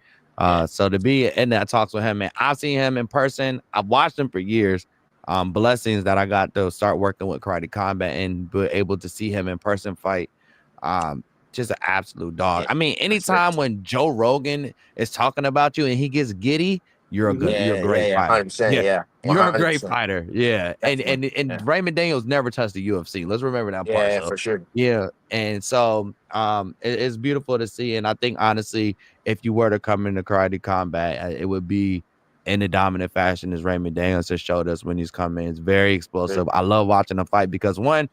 So to be in that talks with him, man, I've seen him in person. I've watched him for years. Blessings that I got to start working with Karate Combat and be able to see him in person fight. Just an absolute dog. I mean, anytime when Joe Rogan is talking about you and he gets giddy, you're a great fighter.
100%, yeah,
You're a great
100%.
fighter. Yeah. And Raymond Daniels never touched the UFC. Let's remember that part. So
for sure.
yeah. And so it's beautiful to see. And I think honestly, if you were to come into Karate Combat, it would be in a dominant fashion as Raymond Daniels has showed us when he's come in. It's very explosive. I love watching him fight because one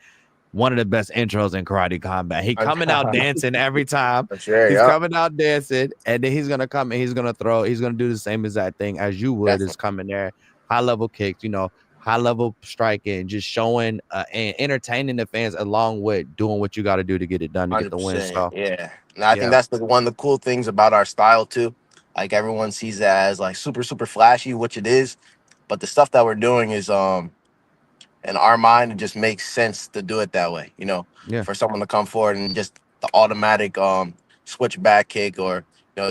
of the best intros in Karate Combat. He coming out dancing every time.
Sure,
He's
yeah.
coming out dancing, and then he's gonna come and he's gonna throw. He's gonna do the same exact thing as you would. Is coming there, high level kicks, high level striking, just showing and entertaining the fans along with doing what you got to do to get it done to get the win.
100%.
So
Yeah. And I think that's one of the cool things about our style too. Like everyone sees it as like super, super flashy, which it is. But the stuff that we're doing is in our mind, it just makes sense to do it that way,
yeah,
for someone to come forward and just the automatic switch back kick or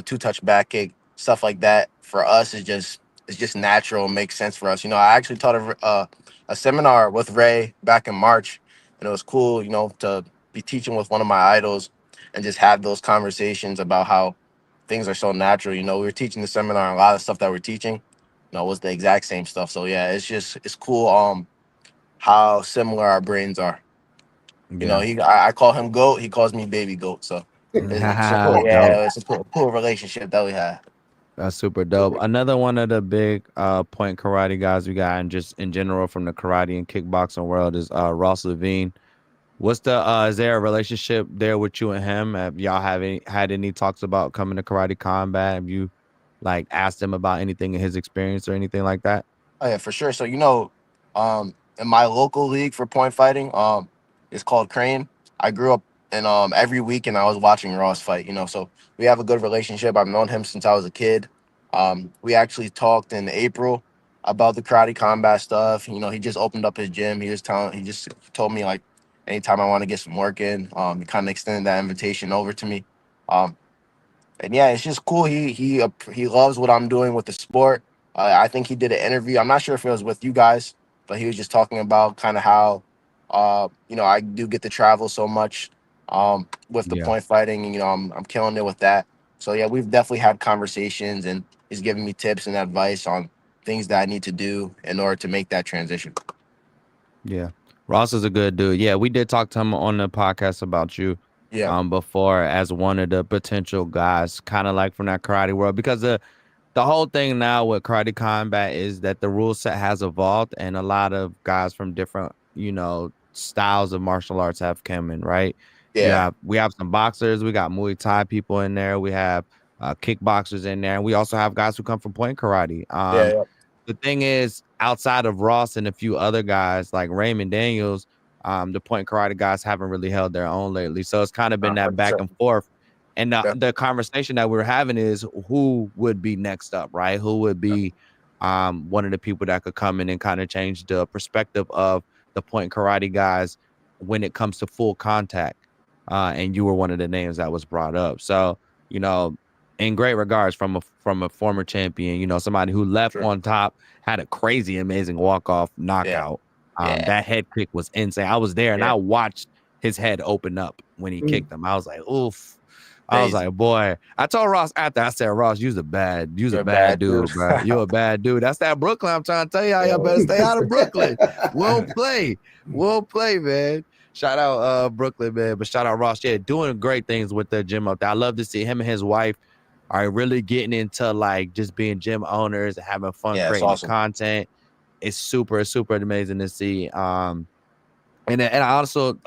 two touch back kick, stuff like that. For us, it's just natural and makes sense for us. I actually taught a seminar with Ray back in March, and it was cool, to be teaching with one of my idols and just have those conversations about how things are so natural. We were teaching the seminar, and a lot of stuff that we're teaching, was the exact same stuff. So yeah, it's cool. How similar our brains are.
yeah.
I call him goat. He calls me baby goat. So it's a cool,
Dope.
it's a cool relationship that we have.
That's super dope. Another one of the big point karate guys we got, and just in general from the karate and kickboxing world, is Ross Levine. What's is there a relationship there with you and him? Have y'all had any talks about coming to Karate Combat? Have you like asked him about anything in his experience or anything like that?
Oh yeah, for sure. So in my local league for point fighting, it's called Crane. I grew up and every weekend I was watching Ross fight. So we have a good relationship. I've known him since I was a kid. We actually talked in April about the Karate Combat stuff. He just opened up his gym. He just told me like anytime I want to get some work in. He kind of extended that invitation over to me. And yeah, it's just cool. He loves what I'm doing with the sport. I think he did an interview. I'm not sure if it was with you guys, but he was just talking about kind of how, I do get to travel so much with the
Yeah.
point fighting. And, I'm killing it with that. So yeah, we've definitely had conversations, and he's giving me tips and advice on things that I need to do in order to make that transition.
Yeah. Ross is a good dude. Yeah, we did talk to him on the podcast about you
Yeah,
before as one of the potential guys, kind of like from that karate world, because the whole thing now with Karate Combat is that the rule set has evolved, and a lot of guys from different, styles of martial arts have come in, right?
yeah,
We have some boxers, we got Muay Thai people in there, we have kickboxers in there, and we also have guys who come from point karate.
yeah, yeah.
The thing is, outside of Ross and a few other guys like Raymond Daniels, the point karate guys haven't really held their own lately. So it's kind of been that back
100%.
and forth. And
Yeah,
the conversation that we're having is who would be next up, right? Who would be one of the people that could come in and kind of change the perspective of the point karate guys when it comes to full contact. And you were one of the names that was brought up. So, in great regards from a former champion, somebody who left
sure.
on top, had a crazy, amazing walk-off
Yeah,
knockout.
yeah,
That head kick was insane. I was there and
yeah.
I watched his head open up when he kicked him. I was like, oof. I was
Crazy.
like, boy. I told Ross after, I said, Ross, you're a bad dude, bro. You're a bad dude. That's that Brooklyn. I'm trying to tell y'all, y'all better stay out of Brooklyn. We'll play, man. Shout out Brooklyn, man. But shout out Ross. Yeah, doing great things with the gym up there. I love to see him and his wife are really getting into like just being gym owners and having fun
Yeah, it's
creating
awesome.
content. It's super, super amazing to see. And I also,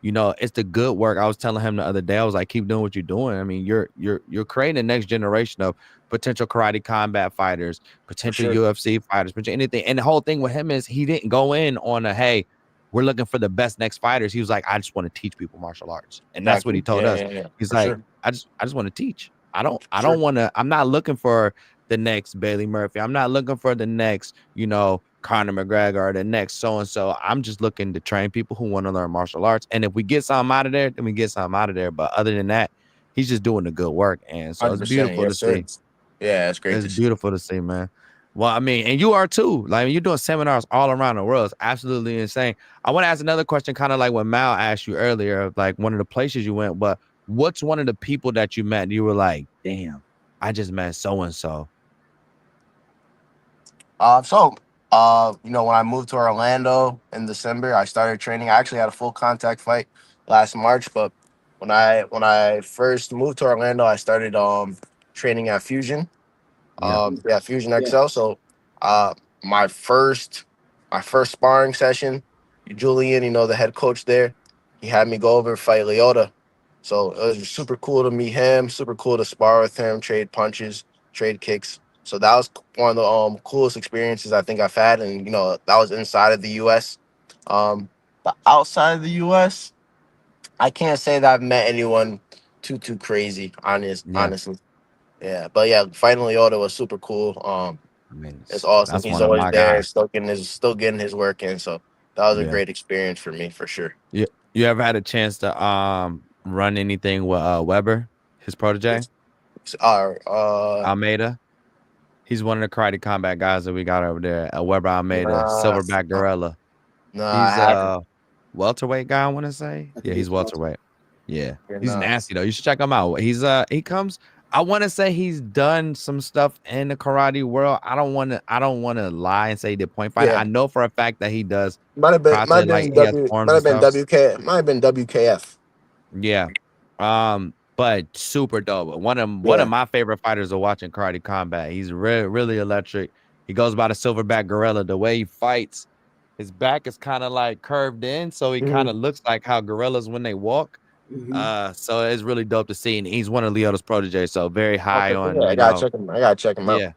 it's the good work. I was telling him the other day, I was like, keep doing what you're doing. I mean, you're creating the next generation of potential Karate Combat fighters, potential
sure.
UFC fighters, potential anything. And the whole thing with him is he didn't go in on a, hey, we're looking for the best next fighters. He was like, I just want to teach people martial arts. And that's what he
Exactly.
told
Yeah,
us.
yeah, yeah.
He's
For
like,
sure.
I just want to teach. I don't
Sure.
want to, I'm not looking for the next Bailey Murphy. I'm not looking for the next, Conor McGregor or the next so-and-so. I'm just looking to train people who want to learn martial arts. And if we get something out of there, then we get something out of there. But other than that, he's just doing the good work. And so it's
100%.
beautiful to
Yes, sir.
see.
Yeah, it's great
It's
to see.
beautiful to see, man. Well, I mean, and you are too. Like you're doing seminars all around the world. It's absolutely insane. I want to ask another question, kind of like what Mal asked you earlier, like one of the places you went, but what's one of the people that you met and you were like, damn, I just met so-and-so.
When I moved to Orlando in December, I started training. I actually had a full contact fight last March, but when I first moved to Orlando, I started training at Fusion.
Yeah.
Yeah, Fusion
Yeah.
XL. So, my first sparring session, Julian, the head coach there, he had me go over and fight Leota. So it was super cool to meet him. Super cool to spar with him, trade punches, trade kicks. So that was one of the coolest experiences I think I've had, and that was inside of the U.S. But outside of the U.S., I can't say that I've met anyone too crazy.
Yeah.
Honestly, yeah. But yeah, fighting Leota was super cool.
I mean,
It's awesome.
that's
He's
one of
always
my
there,
guys.
still getting his work in. So that was a
Yeah.
great experience for me for sure.
You ever had a chance to run anything with Weber, his protege, Almeida? He's one of the karate combat guys that we got over there. Weber Almeida,
Nah,
silverback gorilla.
I
He's
haven't.
welterweight guy, I want to say.
I
Yeah,
think
he's
he's well.
welterweight. Yeah.
You're
He's
not.
nasty though. You should check him out. He comes. I want to say he's done some stuff in the karate world. I don't want to lie and say he did point fighting.
Yeah,
I know for a fact that he does
might have
karate, like
been
he has
W,
forms
might
and
have been
stuff.
WKF.
Yeah. But super dope. One of
Yeah,
my favorite fighters of watching karate combat. He's really electric. He goes by the silverback gorilla. The way he fights, his back is kind of like curved in, so he kind of looks like how gorillas when they walk.
Mm-hmm.
So it's really dope to see. And he's one of Leota's proteges, so very high
okay.
on,
Yeah, I gotta check him out.
yeah,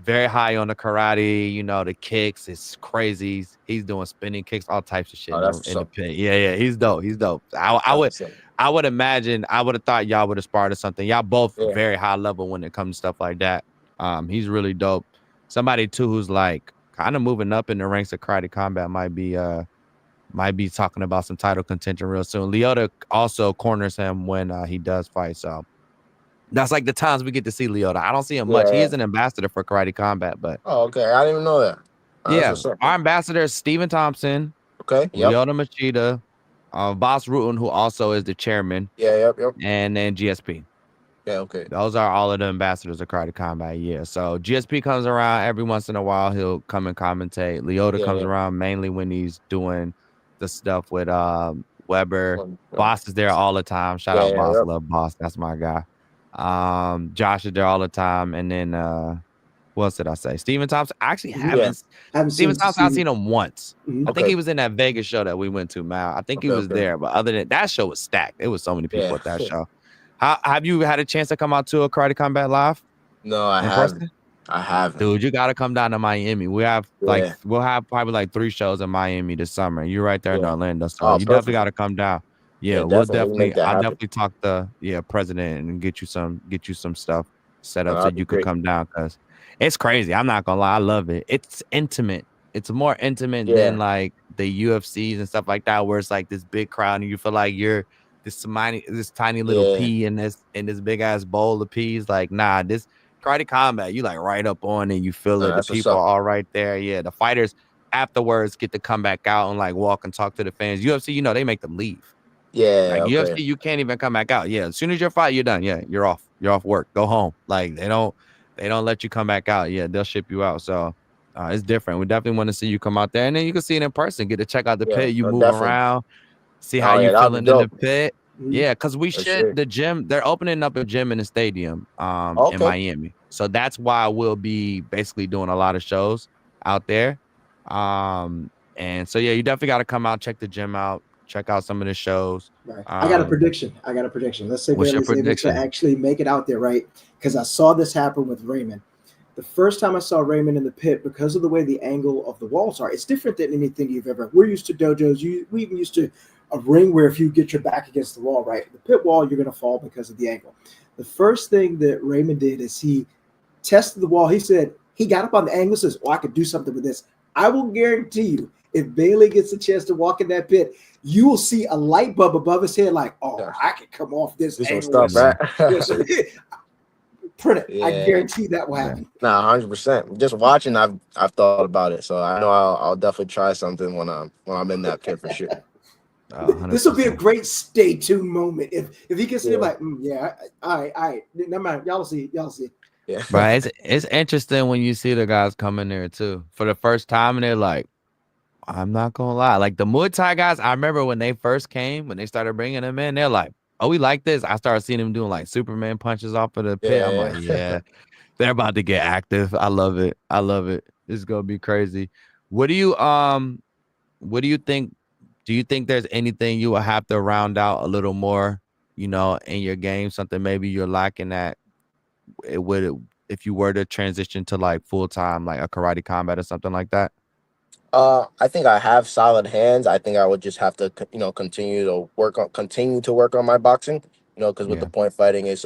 very high on the karate, the kicks. It's crazy. He's doing spinning kicks, all types of shit
Oh, that's
in the
so.
pit. Yeah, he's dope. He's dope.
That's so.
I would imagine, I would have thought y'all would have sparred or something. Y'all both
Yeah,
very high level when it comes to stuff like that. He's really dope. Somebody too who's like kind of moving up in the ranks of karate combat might be talking about some title contention real soon. Leota also corners him when he does fight. So that's like the times we get to see Leota. I don't see him much. He
yeah.
is an ambassador for karate combat, but
Oh, okay. I didn't even know that. That's
yeah,
what's up.
our ambassador is Stephen Thompson,
Okay. Yep.
Leota Machida, Boss Rutan, who also is the chairman,
Yeah. Yep.
and then GSP.
Yeah. Okay.
Those are all of the ambassadors of karate combat. Yeah. So GSP comes around every once in a while. He'll come and commentate. Leota comes
Yeah.
around mainly when he's doing the stuff with Weber.
Well,
Boss is there all the time. Shout out
Yeah.
Boss.
Yep.
Love Boss. That's my guy. Josh is there all the time. And then what else did I say? Stephen Thompson. I actually haven't Stephen Thompson, I've seen him once.
Mhm.
I think
Okay.
he was in that Vegas show that we went to, Mal. I think he was
Okay.
there, but other than that show was stacked. It was so many people
Yeah.
at that show. Have you had a chance to come out to a Karate Combat Live
No, I
in
haven't.
person?
I haven't.
Dude, you gotta come down to Miami. We'll have probably like 3 shows in Miami this summer. You're right there in
Yeah.
Orlando, so
Oh,
you definitely
perfect.
gotta come down. Yeah,
Yeah,
we'll
definitely make that
I'll
happen.
definitely talk to president and get you some stuff set up so
that'd be
you could
great.
come down because it's crazy. I'm not gonna lie, I love it. It's intimate. It's more intimate
Yeah.
than like the UFCs and stuff like that, where it's like this big crowd and you feel like you're this tiny little
Yeah.
pea in this big ass bowl of peas. Like, nah, this karate combat, you like right up on it, you feel it. The
That's what's
people
up.
are all right there. Yeah, the fighters afterwards get to come back out and like walk and talk to the fans. UFC, they make them leave.
Yeah.
Like
Okay.
UFC, you can't even come back out. Yeah, as soon as you're fight, you're done. Yeah, you're off. You're off work. Go home. Like they don't let you come back out. Yeah, they'll ship you out. So it's different. We definitely want to see you come out there, and then you can see it in person. Get to check out the
Yeah,
pit. You move
definitely.
around, see how
Oh,
you
yeah, that'd be
feeling in the
dope.
pit.
Mhm.
Yeah, because we
For
should
sure.
the gym. They're opening up a gym in the stadium in
Okay.
Miami. So that's why we'll be basically doing a lot of shows out there. And so yeah, you definitely got to come out, check the gym out, check out some of the shows.
Right. I got a prediction. Let's say
What's your
Bailey's able
prediction?
to actually make it out there, right? Because I saw this happen with Raymond. The first time I saw Raymond in the pit, because of the way the angle of the walls are, it's different than anything you've ever. We're used to dojos. We even used to a ring where if you get your back against the wall, right, the pit wall, you're going to fall because of the angle. The first thing that Raymond did is he tested the wall. He said he got up on the angle and says, "Oh, I could do something with this." I will guarantee you, if Bailey gets a chance to walk in that pit, you will see a light bulb above his head, like, "Oh,
Yeah.
I can come off this
Do some
angle."
stuff, right?
Yes, print it. I
Yeah.
guarantee that will happen.
Nah, 100%. Just watching, I've thought about it, so I know I'll definitely try something when I'm in that pit for sure.
This will be a
100%.
great stay tuned moment if he gets
Yeah.
there like, all right, never mind. Y'all see.
Yeah.
But it's interesting when you see the guys come in there too for the first time and they're like, I'm not gonna lie, like the Muay Thai guys. I remember when they first came, when they started bringing them in, they're like, "Oh, we like this." I started seeing them doing like Superman punches off of the pit. I'm like, yeah. They're about to get active. I love it. I love it. It's gonna be crazy. What do you think? Do you think there's anything you will have to round out a little more, in your game? Something maybe you're lacking that it would if you were to transition to like full time, like a karate combat or something like that?
I think I have solid hands. I think I would just have to, continue to work on my boxing. Because with the
Yeah.
point fighting, it's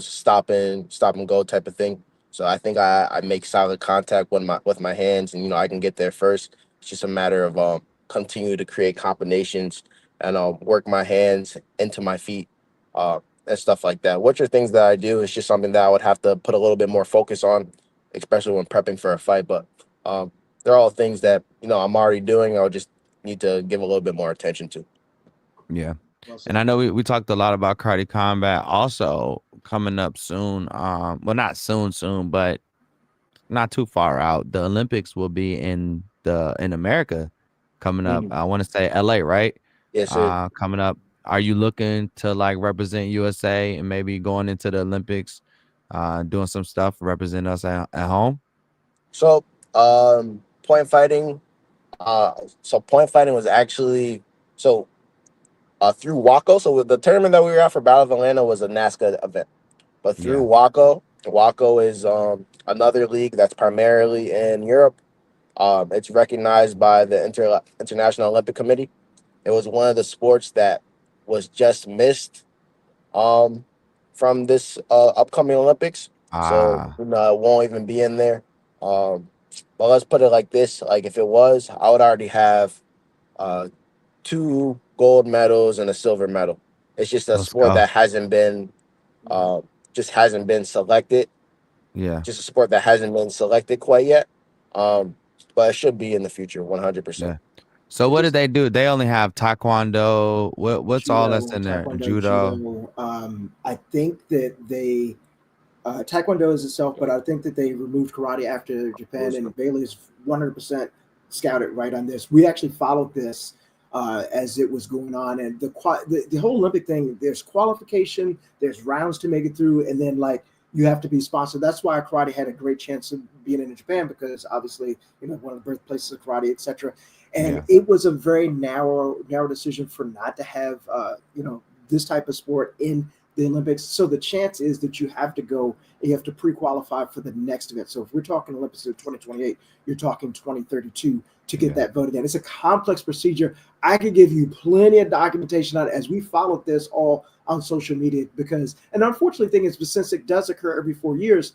stop and go type of thing. So I think I make solid contact with my hands, and I can get there first. It's just a matter of continue to create combinations and work my hands into my feet, and stuff like that. Which are things that I do. It's just something that I would have to put a little bit more focus on, especially when prepping for a fight. But they're all things that I'm already doing. I'll just need to give a little bit more attention to.
Yeah.
Well
And I
said.
know we talked a lot about karate combat also coming up soon. Well, not soon, but not too far out. The Olympics will be in America coming up.
Mhm.
I want to say LA, right?
Yes, sir.
Coming up. Are you looking to like represent USA and maybe going into the Olympics, doing some stuff, represent us at home?
So, point fighting. Point fighting was actually so through Waco. So the tournament that we were at for Battle of Atlanta was a NASCA event, but through
Yeah.
Waco is another league that's primarily in Europe. It's recognized by the International Olympic Committee. It was one of the sports that was just missed um, from this upcoming Olympics. So
Ah,
it won't even be in there. Um, but let's put it like this: like if it was, I would already have uh, two gold medals and a silver medal. It's just a
let's
sport
go.
that uh, hasn't been selected.
Yeah.
Just a sport that hasn't been selected quite yet. Um, but it should be in the future, 100%.
Yeah. So what did
Just
they do? They only have taekwondo. What's all that's
judo,
in there?
taekwondo,
Judo.
judo. I think that they taekwondo is itself, but I think that they removed karate after Japan, and Bailey's 100% scouted right on this. We actually followed this as it was going on, and the whole Olympic thing. There's qualification, there's rounds to make it through, and then like you have to be sponsored. That's why karate had a great chance of being in Japan because obviously one of the birthplaces of karate, etc. And
Yeah.
it was a very narrow decision for not to have this type of sport in the Olympics. So the chance is that you have to go and you have to pre-qualify for the next event. So if we're talking Olympics of 2028, you're talking 2032 to get
Yeah.
that voted in. It's a complex procedure. I could give you plenty of documentation on it as we followed this all on social media because, and the unfortunate thing is, since it does occur every 4 years,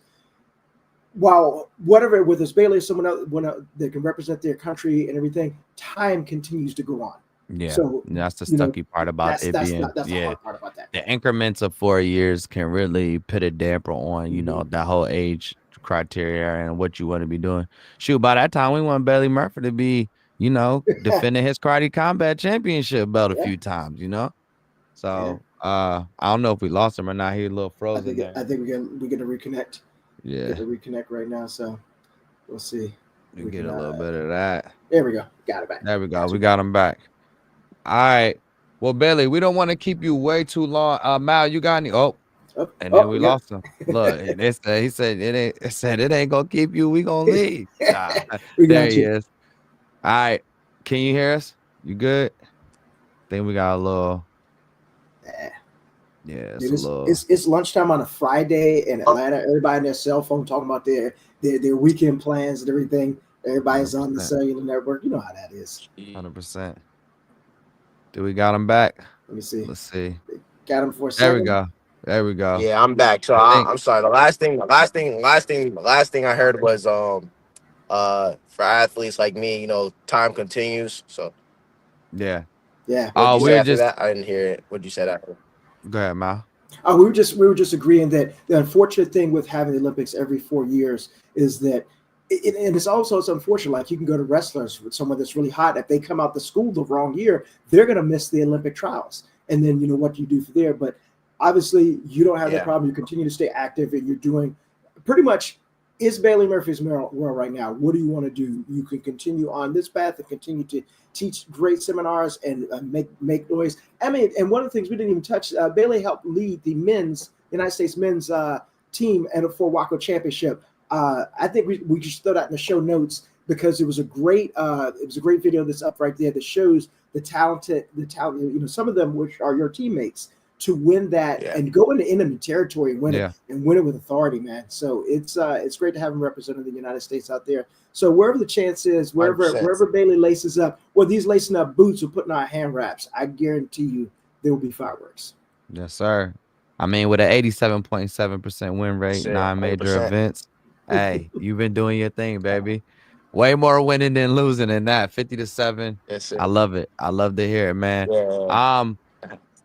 while whatever, whether it's Bailey or someone else, when they can represent their country and everything, time continues to go on.
Yeah.
So,
That's the sucky part about it being,
that's the
yeah.
hard part about that.
The increments of 4 years can really put a damper on, that whole age criteria and what you want to be doing. Shoot, by that time we want Bailey Murphy to be, defending his karate combat championship belt a
Yeah.
few times, So I don't know if we lost him or not. He a little frozen there.
I think we get to reconnect.
Yeah.
Get to reconnect right now. So we'll see.
We get a little bit of that.
There we go. Got it back.
There we go. We got him back. All right. Well, Bailey, we don't want to keep you way too long. Mal, you got any? And then we lost him. Look, he said it ain't gonna keep you. We gonna leave. There he is. All right. Can you hear us? You good? Think we got a little. Yeah,
it's lunchtime on a Friday in Atlanta. Everybody on their cell phone talking about their weekend plans and everything. Everybody's 100%. On the cellular network. You know how that is.
100%. Do we got him back?
Let me see.
Let's see.
Got him for a second.
There we go.
Yeah, I'm back. So I'm sorry. The last thing I heard was for athletes like me, time continues. So
yeah.
Oh, we just that? I didn't hear it. What'd you say after?
Go ahead, Mal.
We were just agreeing that the unfortunate thing with having the Olympics every 4 years is that and it's unfortunate. Like you can go to wrestlers with someone that's really hot. If they come out the school the wrong year, they're going to miss the Olympic trials. And then what do you do for there? But obviously, you don't have that problem. You continue to stay active, and you're doing pretty much. Is Bailey Murphy's world right now? What do you want to do? You can continue on this path and continue to teach great seminars and make noise. I mean, and one of the things we didn't even touch, Bailey helped lead the United States men's team and for Waco Championship. I think we just throw that in the show notes because it was a great video that's up right there that shows the talent, some of them which are your teammates to win that and go into enemy territory and win it with authority, man. So it's great to have him representing the United States out there. So wherever the chance is, wherever Bailey laces up, whether he's lacing up boots or putting on hand wraps, I guarantee you there will be fireworks.
Yes, sir. I mean, with an 87.7% win rate, 9 major events, hey, you've been doing your thing, baby. Way more winning than losing than that. 50-7.
Yes, sir.
I love it. I love to hear it, man.
Yeah.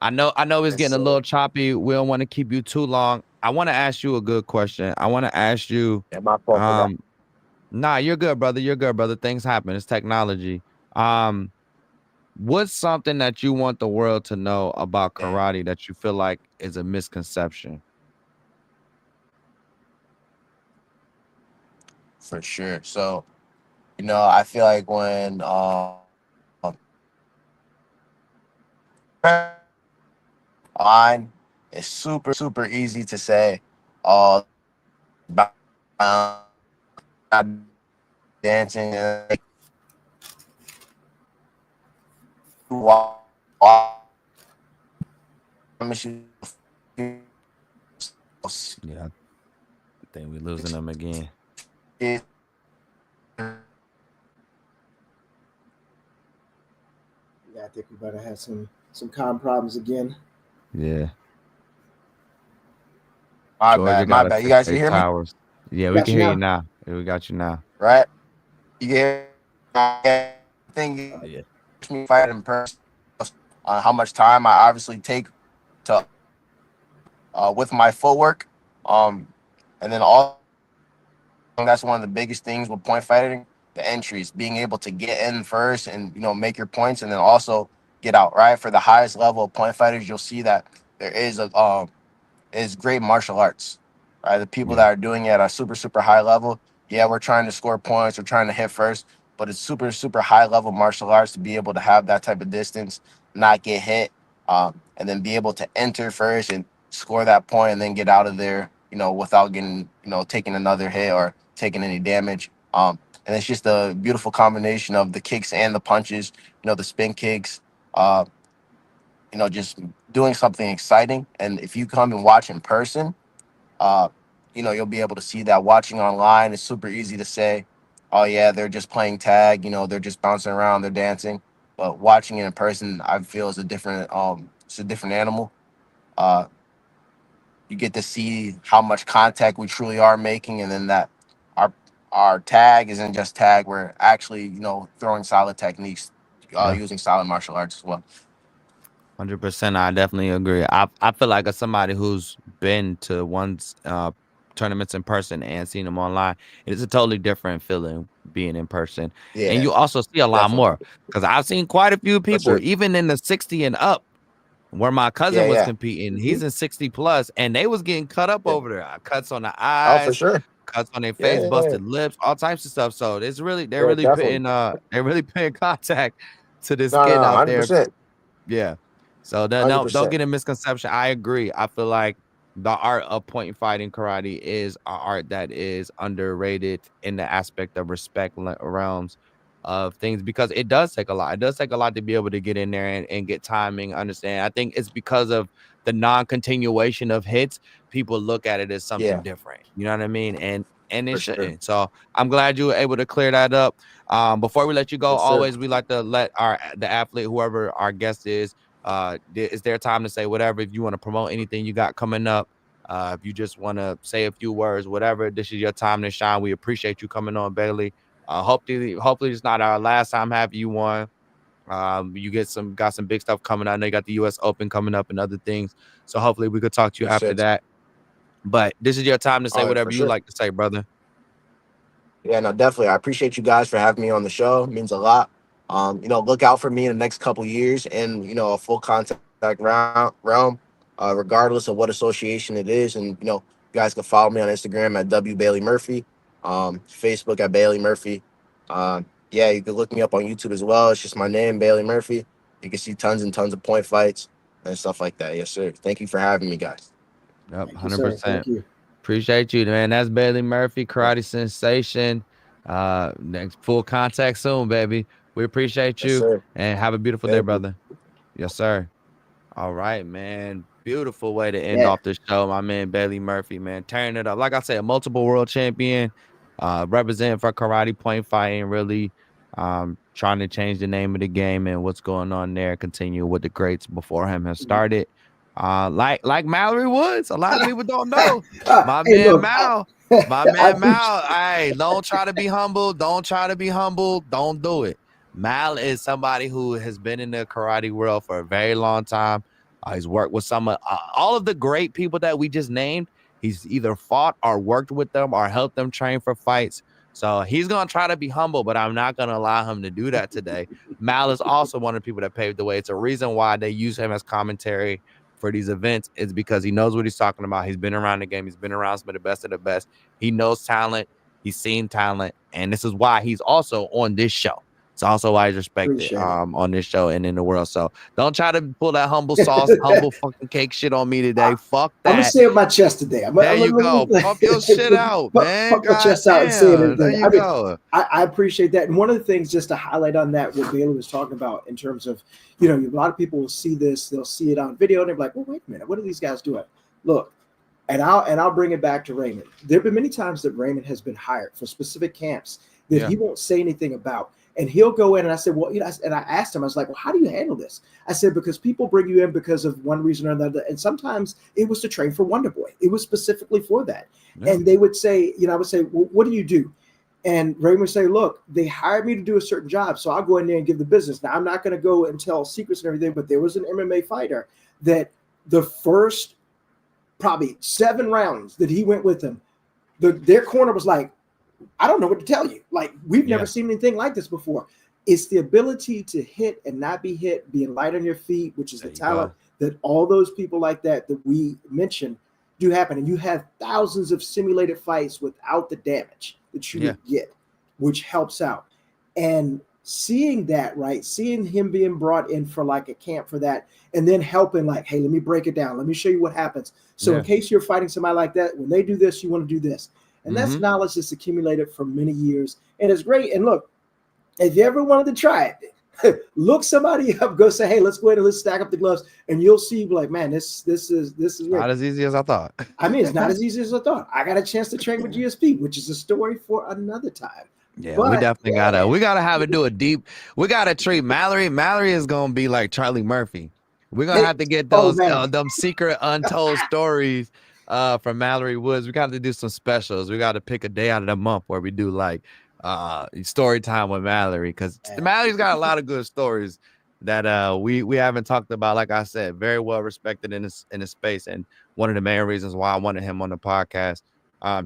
I know it's getting a little choppy. We don't want to keep you too long. I want to ask you a good question. I want to ask you.
My fault.
Nah, you're good, brother. You're good, brother. Things happen. It's technology. What's something that you want the world to know about karate that you feel like is a misconception?
For sure. So, I feel like when line is super, super easy to say, dancing and
Yeah, I think we're losing them again.
Yeah, I think we better have some comm problems again.
Yeah.
My bad. You guys can hear me?
Yeah, we can hear you now. Yeah, we got you now.
Right? You hear thing me fight in person on how much time I obviously take to with my footwork. And then that's one of the biggest things with point fighting, the entries, being able to get in first and make your points and then also get out, right? For the highest level of point fighters, you'll see that there is great martial arts. Right? The people that are doing it at a super, super high level, we're trying to score points, we're trying to hit first, but it's super, super high level martial arts to be able to have that type of distance, not get hit, and then be able to enter first and score that point and then get out of there, without getting, taking another hit or taking any damage. And it's just a beautiful combination of the kicks and the punches, the spin kicks, just doing something exciting. And if you come and watch in person, you'll be able to see that. Watching online is super easy to say, oh yeah, they're just playing tag, they're just bouncing around, they're dancing. But watching it in person, I feel is a different animal. You get to see how much contact we truly are making, and then that our tag isn't just tag. We're actually, throwing solid techniques, using solid martial arts as well.
100%. I definitely agree. I feel like as somebody who's been to one's tournaments in person and seen them online, it's a totally different feeling being in person.
Yeah,
and you also see a lot more because I've seen quite a few people, even in the 60 and up, where my cousin was competing. He's in 60 plus, and they was getting cut up over there. Cuts on the eyes,
for sure.
Cuts on their face, busted lips, all types of stuff. So it's really they're really paying contact to this skin out
100%.
there. Yeah. So don't get a misconception. I agree. I feel like the art of point fighting karate is an art that is underrated in the aspect of respect realms of things, because it does take a lot. It does take a lot to be able to get in there and get timing, understand. I think it's because of the non-continuation of hits. People look at it as something different. You know what I mean? And it shouldn't. So I'm glad you were able to clear that up. Before we let you go, always we like to let the athlete, whoever our guest is their time to say whatever. If you want to promote anything you got coming up, if you just want to say a few words, whatever, this is your time to shine. We appreciate you coming on, Bailey. Hopefully it's not our last time having you on. You got some big stuff coming. I know you got the US Open coming up and other things. So hopefully we could talk to you after that. But this is your time to say whatever you like to say, brother.
Yeah, no, definitely. I appreciate you guys for having me on the show. It means a lot. Look out for me in the next couple years in, a full contact realm, regardless of what association it is. And, you guys can follow me on Instagram at WBaileyMurphy, Facebook at Bailey Murphy. You can look me up on YouTube as well. It's just my name, Bailey Murphy. You can see tons and tons of point fights and stuff like that. Yes, sir. Thank you for having me, guys.
Yep, 100%.
Thank you.
Appreciate you, man. That's Bailey Murphy, Karate Sensation. Next full contact soon, baby. We appreciate
Yes,
you
sir.
and have a beautiful day,
Thank you.
brother. Yes, sir. All right, man. Beautiful way to end
Yeah.
off the show, my man Bailey Murphy, man. Turning it up. Like I said, multiple world champion, representing for karate point fighting, really trying to change the name of the game and what's going on there. Continue what the greats before him has started. Like Mallory Woods. A lot of people don't know. My
Hey,
man
look,
Mal. My
I
man
appreciate-
Mal. Hey, don't try to be humble. Don't try to be humble. Don't do it. Mal is somebody who has been in the karate world for a very long time. He's worked with some of all of the great people that we just named. He's either fought or worked with them or helped them train for fights. So he's going to try to be humble, but I'm not going to allow him to do that today. Mal is also one of the people that paved the way. It's a reason why they use him as commentary for these events is because he knows what he's talking about. He's been around the game. He's been around some of the best. He knows talent. He's seen talent. And this is why he's also on this show. It's also why he's respected on this show and in the world. So don't try to pull that humble sauce, humble fucking cake shit on me today. Fuck that.
I'm gonna say it my chest today.
There you go. Pump your shit out, man.
Pump my chest out and say it.
There you go.
I appreciate that. And one of the things, just to highlight on that, what Bailey was talking about in terms of, you know, a lot of people will see this, they'll see it on video, and they're like, well, wait a minute, what are these guys doing? Look, and I'll bring it back to Raymond. There have been many times that Raymond has been hired for specific camps that he won't say anything about. And he'll go in and I said, well, you know, and I asked him, I was like, well, how do you handle this? I said, because people bring you in because of one reason or another. And sometimes it was to train for Wonder Boy. It was specifically for that. Yeah. And they would say, you know, I would say, well, what do you do? And Raymond would say, look, they hired me to do a certain job. So I'll go in there and give the business. Now, I'm not going to go and tell secrets and everything, but there was an MMA fighter that the first probably 7 rounds that he went with him, their corner was like, I don't know what to tell you. Like, we've never seen anything like this before. It's the ability to hit and not be hit, being light on your feet, which is the talent that all those people like that we mentioned do happen. And you have thousands of simulated fights without the damage that you would get, which helps out. And seeing that, right, seeing him being brought in for like a camp for that, and then helping like, hey, let me break it down. Let me show you what happens. So in case you're fighting somebody like that, when they do this, you want to do this. And that's knowledge that's accumulated for many years. And it's great. And look, if you ever wanted to try it, look somebody up, go say, hey, let's go ahead and let's stack up the gloves. And you'll see, like, man, this is great.
Not as easy as I thought.
I mean, it's not as easy as I thought. I got a chance to train with GSP, which is a story for another time.
Yeah, but, we definitely gotta have it do a deep. We gotta treat Mallory. Mallory is gonna be like Charlie Murphy. We're gonna have to get those them secret untold stories from Mallory Woods. We got to do some specials. We got to pick a day out of the month where we do like story time with Mallory, because Mallory's got a lot of good stories that we haven't talked about. Like I said, very well respected in this space, and one of the main reasons why I wanted him on the podcast.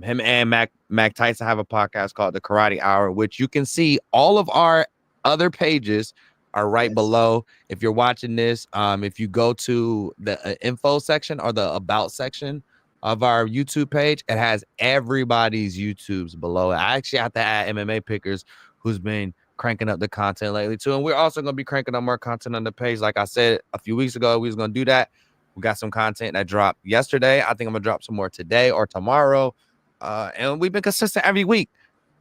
Him and Mac Tyson have a podcast called The Karate Hour, which you can see all of our other pages are right below. If you're watching this, if you go to the info section or the about section of our YouTube page, it has everybody's YouTubes below. I actually have to add MMA Pickers, who's been cranking up the content lately too. And we're also going to be cranking up more content on the page. Like I said a few weeks ago, we was going to do that. We got some content that dropped yesterday. I think I'm going to drop some more today or tomorrow. And we've been consistent every week.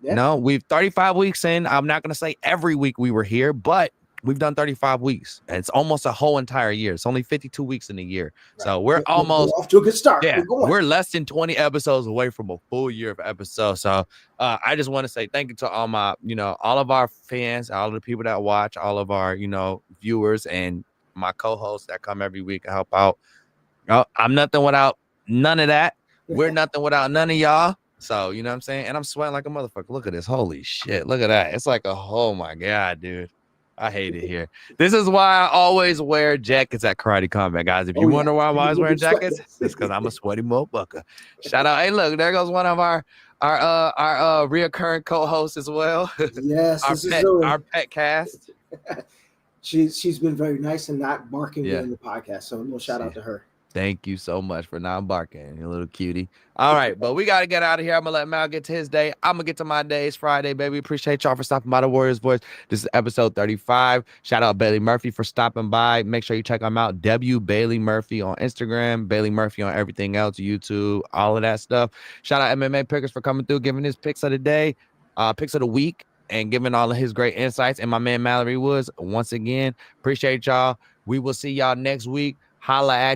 Yeah. No, we've 35 weeks in. I'm not going to say every week we were here, but we've done 35 weeks. And it's almost a whole entire year. It's only 52 weeks in a year. Right. So we're almost
off to a good start.
Yeah, we're less than 20 episodes away from a full year of episodes. So I just want to say thank you to all my, all of our fans, all of the people that watch, all of our, viewers, and my co-hosts that come every week and help out. I'm nothing without none of that. We're nothing without none of y'all. So, you know what I'm saying? And I'm sweating like a motherfucker. Look at this. Holy shit. Look at that. It's like oh my God, dude. I hate it here. This is why I always wear jackets at Karate Combat, guys. If you wonder why I'm always wearing jackets, it's because I'm a sweaty motherfucker. Shout out. Hey, look, there goes one of our reoccurring co-hosts as well.
Yes,
our pet cast.
She's been very nice and not barking during the podcast. So a little shout out to her.
Thank you so much for not barking, you little cutie. All right, but we got to get out of here. I'm going to let Mal get to his day. I'm going to get to my day. It's Friday, baby. Appreciate y'all for stopping by the Warriors Voice. This is episode 35. Shout out Bailey Murphy for stopping by. Make sure you check him out. W Bailey Murphy on Instagram. Bailey Murphy on everything else, YouTube, all of that stuff. Shout out MMA Pickers for coming through, giving his picks of the day, picks of the week, and giving all of his great insights. And my man Mallory Woods, once again, appreciate y'all. We will see y'all next week. Holla at you.